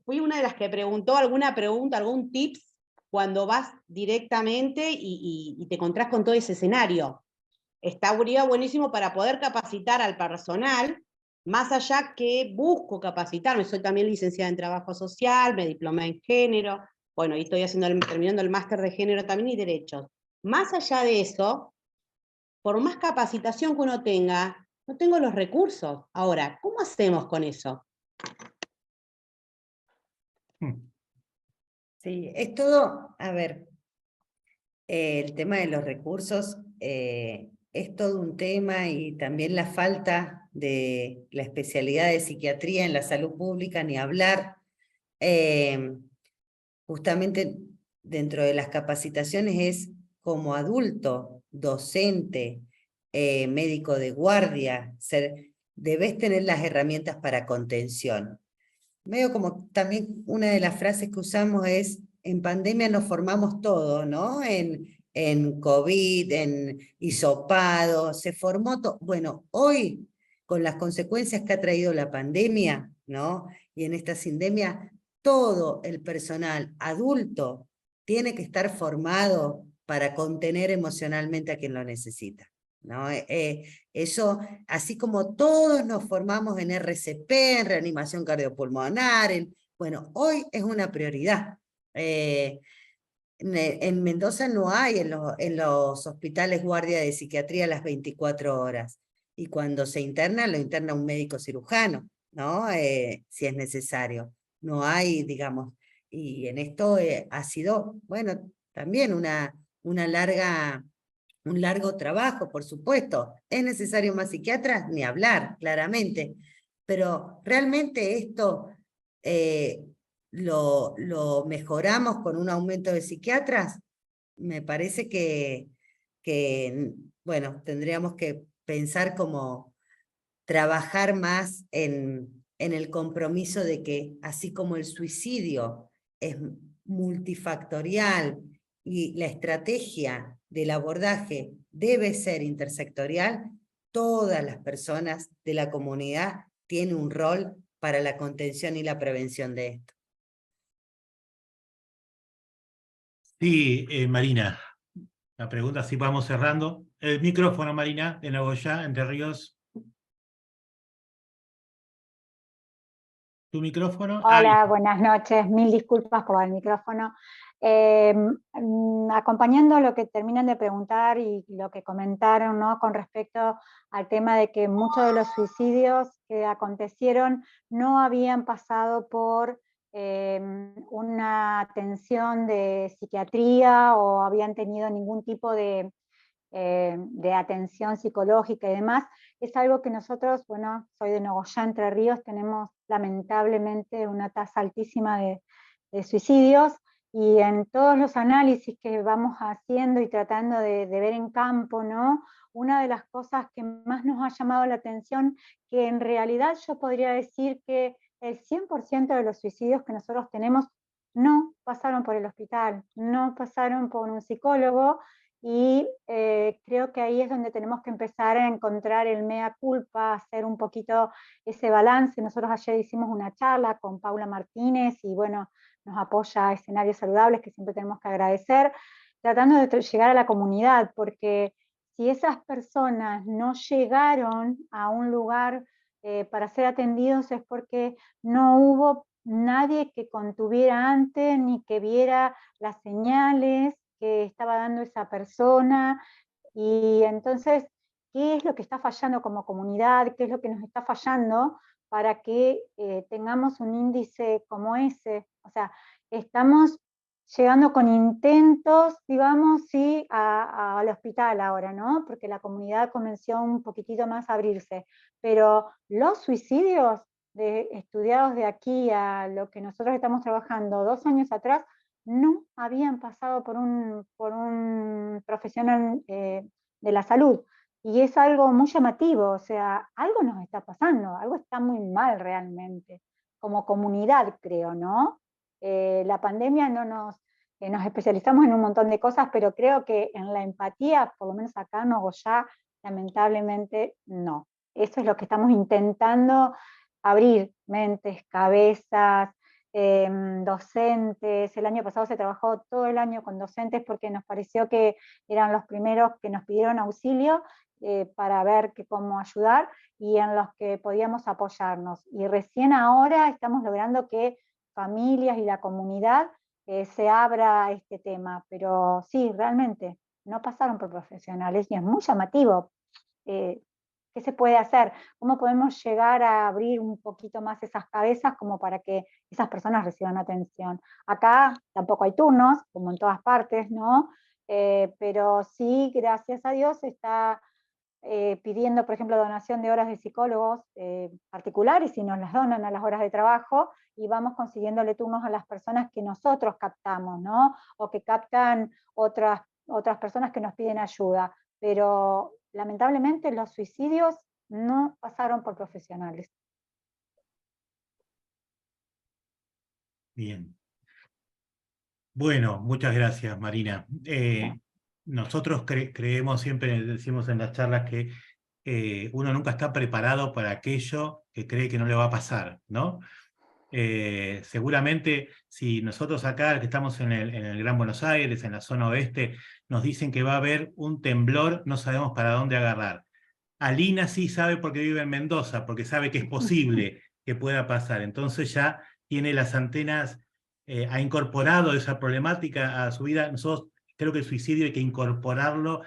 fui una de las que preguntó alguna pregunta, algún tips, cuando vas directamente y te encontrás con todo ese escenario. Estaría buenísimo para poder capacitar al personal, más allá que busco capacitarme. Soy también licenciada en trabajo social, me diplomé en género, bueno, y estoy terminando el máster de género también y derechos. Más allá de eso, por más capacitación que uno tenga, no tengo los recursos. Ahora, ¿cómo hacemos con eso? Sí, es todo, a ver, el tema de los recursos es todo un tema, y también la falta de la especialidad de psiquiatría en la salud pública, ni hablar. Justamente dentro de las capacitaciones es como adulto, docente, médico de guardia, debes tener las herramientas para contención. Medio como también una de las frases que usamos es: en pandemia nos formamos todo, ¿no? En COVID, en hisopado, se formó todo. Bueno, hoy, con las consecuencias que ha traído la pandemia, ¿no? Y en esta sindemia, todo el personal adulto tiene que estar formado para contener emocionalmente a quien lo necesita, ¿no? Eso, así como todos nos formamos en RCP, en reanimación cardiopulmonar, bueno, hoy es una prioridad. En Mendoza no hay en los hospitales guardia de psiquiatría las 24 horas. Y cuando se interna, lo interna un médico cirujano, ¿no? Si es necesario. No hay, digamos, y en esto ha sido, bueno, también un largo trabajo, por supuesto. ¿Es necesario más psiquiatras? Ni hablar, claramente. Pero realmente esto lo mejoramos con un aumento de psiquiatras. Me parece bueno, tendríamos que pensar como trabajar más en el compromiso de que, así como el suicidio es multifactorial y la estrategia del abordaje debe ser intersectorial, todas las personas de la comunidad tienen un rol para la contención y la prevención de esto. Sí, Marina, la pregunta, si vamos cerrando. El micrófono, Marina, de Nagoya, Entre Ríos. ¿Tu micrófono? Hola, buenas noches. Mil disculpas por el micrófono. Acompañando lo que terminan de preguntar y lo que comentaron, ¿no?, con respecto al tema de que muchos de los suicidios que acontecieron no habían pasado por una atención de psiquiatría o habían tenido ningún tipo de atención psicológica y demás, es algo que nosotros, bueno, soy de Nogoyá, Entre Ríos, tenemos lamentablemente una tasa altísima de suicidios, y en todos los análisis que vamos haciendo y tratando de ver en campo, ¿no?, una de las cosas que más nos ha llamado la atención, que en realidad yo podría decir que el 100% de los suicidios que nosotros tenemos no pasaron por el hospital, no pasaron por un psicólogo, y creo que ahí es donde tenemos que empezar a encontrar el mea culpa, hacer un poquito ese balance. Nosotros ayer hicimos una charla con Paula Martínez y bueno, nos apoya a Escenarios Saludables, que siempre tenemos que agradecer, tratando de llegar a la comunidad, porque si esas personas no llegaron a un lugar para ser atendidos es porque no hubo nadie que contuviera antes, ni que viera las señales que estaba dando esa persona. Y entonces, ¿qué es lo que está fallando como comunidad? ¿Qué es lo que nos está fallando para que tengamos un índice como ese? O sea, estamos llegando con intentos, digamos, sí, al hospital ahora, ¿no? Porque la comunidad comenzó un poquitito más a abrirse. Pero los suicidios estudiados de aquí a lo que nosotros estamos trabajando 2 años atrás, no habían pasado por un profesional de la salud. Y es algo muy llamativo, o sea, algo nos está pasando, algo está muy mal realmente, como comunidad creo, ¿no? La pandemia nos especializamos en un montón de cosas, pero creo que en la empatía, por lo menos acá en Nogoyá, lamentablemente no. Eso es lo que estamos intentando, abrir mentes, cabezas, docentes. El año pasado se trabajó todo el año con docentes porque nos pareció que eran los primeros que nos pidieron auxilio para ver cómo ayudar y en los que podíamos apoyarnos. Y recién ahora estamos logrando que familias y la comunidad se abra a este tema, pero sí, realmente no pasaron por profesionales y es muy llamativo. ¿Qué se puede hacer? ¿Cómo podemos llegar a abrir un poquito más esas cabezas como para que esas personas reciban atención? Acá tampoco hay turnos, como en todas partes, ¿no? Pero sí, gracias a Dios, está pidiendo, por ejemplo, donación de horas de psicólogos particulares y nos las donan a las horas de trabajo y vamos consiguiéndole turnos a las personas que nosotros captamos, ¿no? O que captan otras personas que nos piden ayuda. Pero lamentablemente los suicidios no pasaron por profesionales. Bien. Bueno, muchas gracias, Marina. Nosotros creemos, siempre decimos en las charlas que uno nunca está preparado para aquello que cree que no le va a pasar, ¿no? Seguramente si nosotros acá, que estamos en el Gran Buenos Aires, en la zona oeste, nos dicen que va a haber un temblor, no sabemos para dónde agarrar. Alina sí sabe porque vive en Mendoza, porque sabe que es posible que pueda pasar. Entonces ya tiene las antenas, ha incorporado esa problemática a su vida. Nosotros creo que el suicidio hay que incorporarlo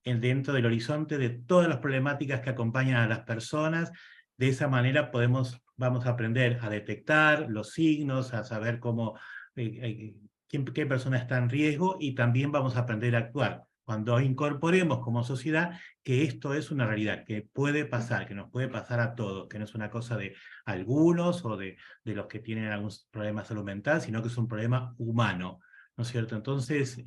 dentro del horizonte de todas las problemáticas que acompañan a las personas. De esa manera vamos a aprender a detectar los signos, a saber cómo, qué persona está en riesgo, y también vamos a aprender a actuar. Cuando incorporemos como sociedad que esto es una realidad, que puede pasar, que nos puede pasar a todos, que no es una cosa de algunos o de los que tienen algún problema de salud mental, sino que es un problema humano, ¿no es cierto? Entonces,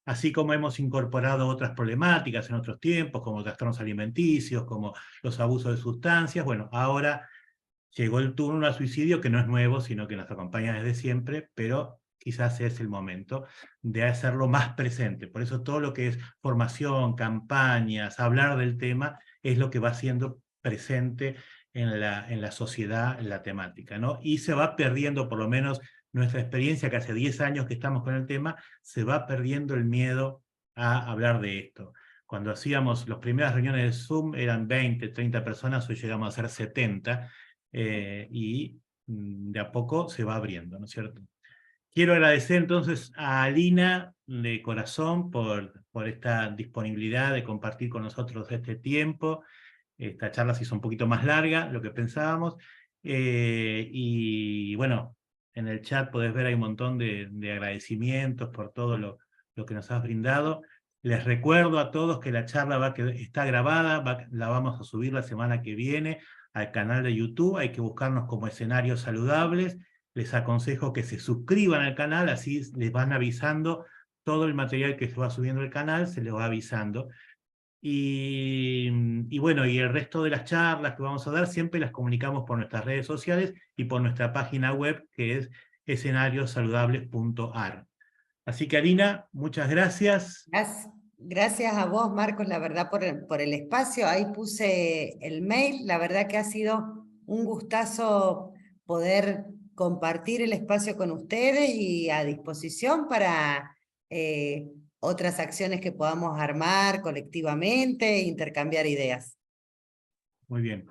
así como hemos incorporado otras problemáticas en otros tiempos, como trastornos alimenticios, como los abusos de sustancias, bueno, ahora llegó el turno al suicidio, que no es nuevo, sino que nos acompaña desde siempre, pero quizás es el momento de hacerlo más presente. Por eso todo lo que es formación, campañas, hablar del tema, es lo que va siendo presente en la sociedad, en la temática, ¿no? Y se va perdiendo, por lo menos nuestra experiencia, que hace 10 años que estamos con el tema, se va perdiendo el miedo a hablar de esto. Cuando hacíamos las primeras reuniones de Zoom eran 20, 30 personas, hoy llegamos a ser 70, y de a poco se va abriendo, ¿no es cierto? Quiero agradecer entonces a Alina de corazón por esta disponibilidad de compartir con nosotros este tiempo. Esta charla se hizo un poquito más larga, lo que pensábamos, y bueno, en el chat podés ver, hay un montón de agradecimientos por todo lo que nos has brindado. Les recuerdo a todos que la charla está grabada, la vamos a subir la semana que viene al canal de YouTube, hay que buscarnos como Escenarios Saludables. Les aconsejo que se suscriban al canal, así les van avisando todo el material que se va subiendo al canal, se les va avisando. Y bueno, y el resto de las charlas que vamos a dar siempre las comunicamos por nuestras redes sociales y por nuestra página web, que es escenariosaludables.ar. Así que, Alina, muchas gracias. Gracias a vos, Marcos, la verdad, por el espacio. Ahí puse el mail. La verdad que ha sido un gustazo poder compartir el espacio con ustedes y a disposición para otras acciones que podamos armar colectivamente e intercambiar ideas. Muy bien.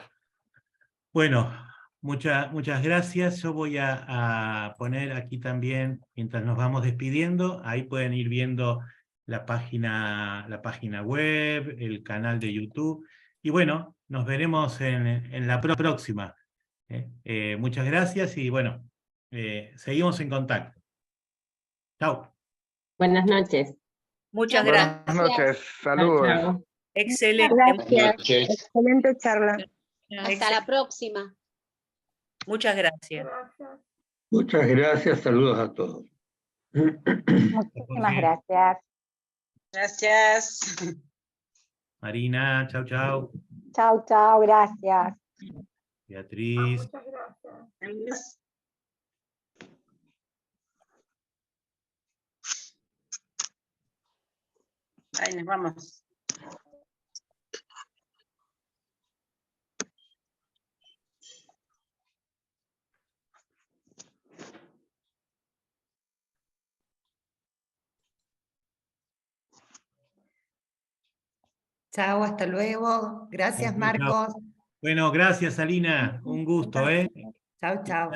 Bueno, muchas gracias. Yo voy a poner aquí también, mientras nos vamos despidiendo, ahí pueden ir viendo la página web, el canal de YouTube. Y bueno, nos veremos en la próxima. Muchas gracias y bueno, seguimos en contacto. Chao. Buenas noches. Muchas Buenas gracias. noches, saludos. Chao. Excelente. Gracias. Excelente charla. Hasta la próxima. Muchas gracias. Muchas gracias, saludos a todos. Muchísimas gracias. Gracias. Marina, chau, chau. Chau, chau, gracias. Beatriz. Muchas gracias. Adiós. Ahí nos vamos. Chao, hasta luego. Gracias, Chau, chau, chau. Marcos. Bueno, gracias, Alina. Un gusto, ¿eh? Chao, chao.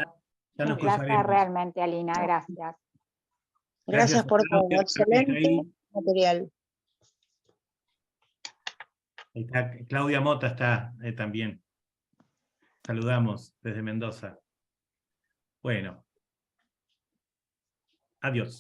Ya nos Un placer cruzaremos. realmente, Alina, gracias. Gracias por todo, Claudia, que está excelente ahí. material. Claudia Mota está también. Saludamos desde Mendoza. Bueno. Adiós.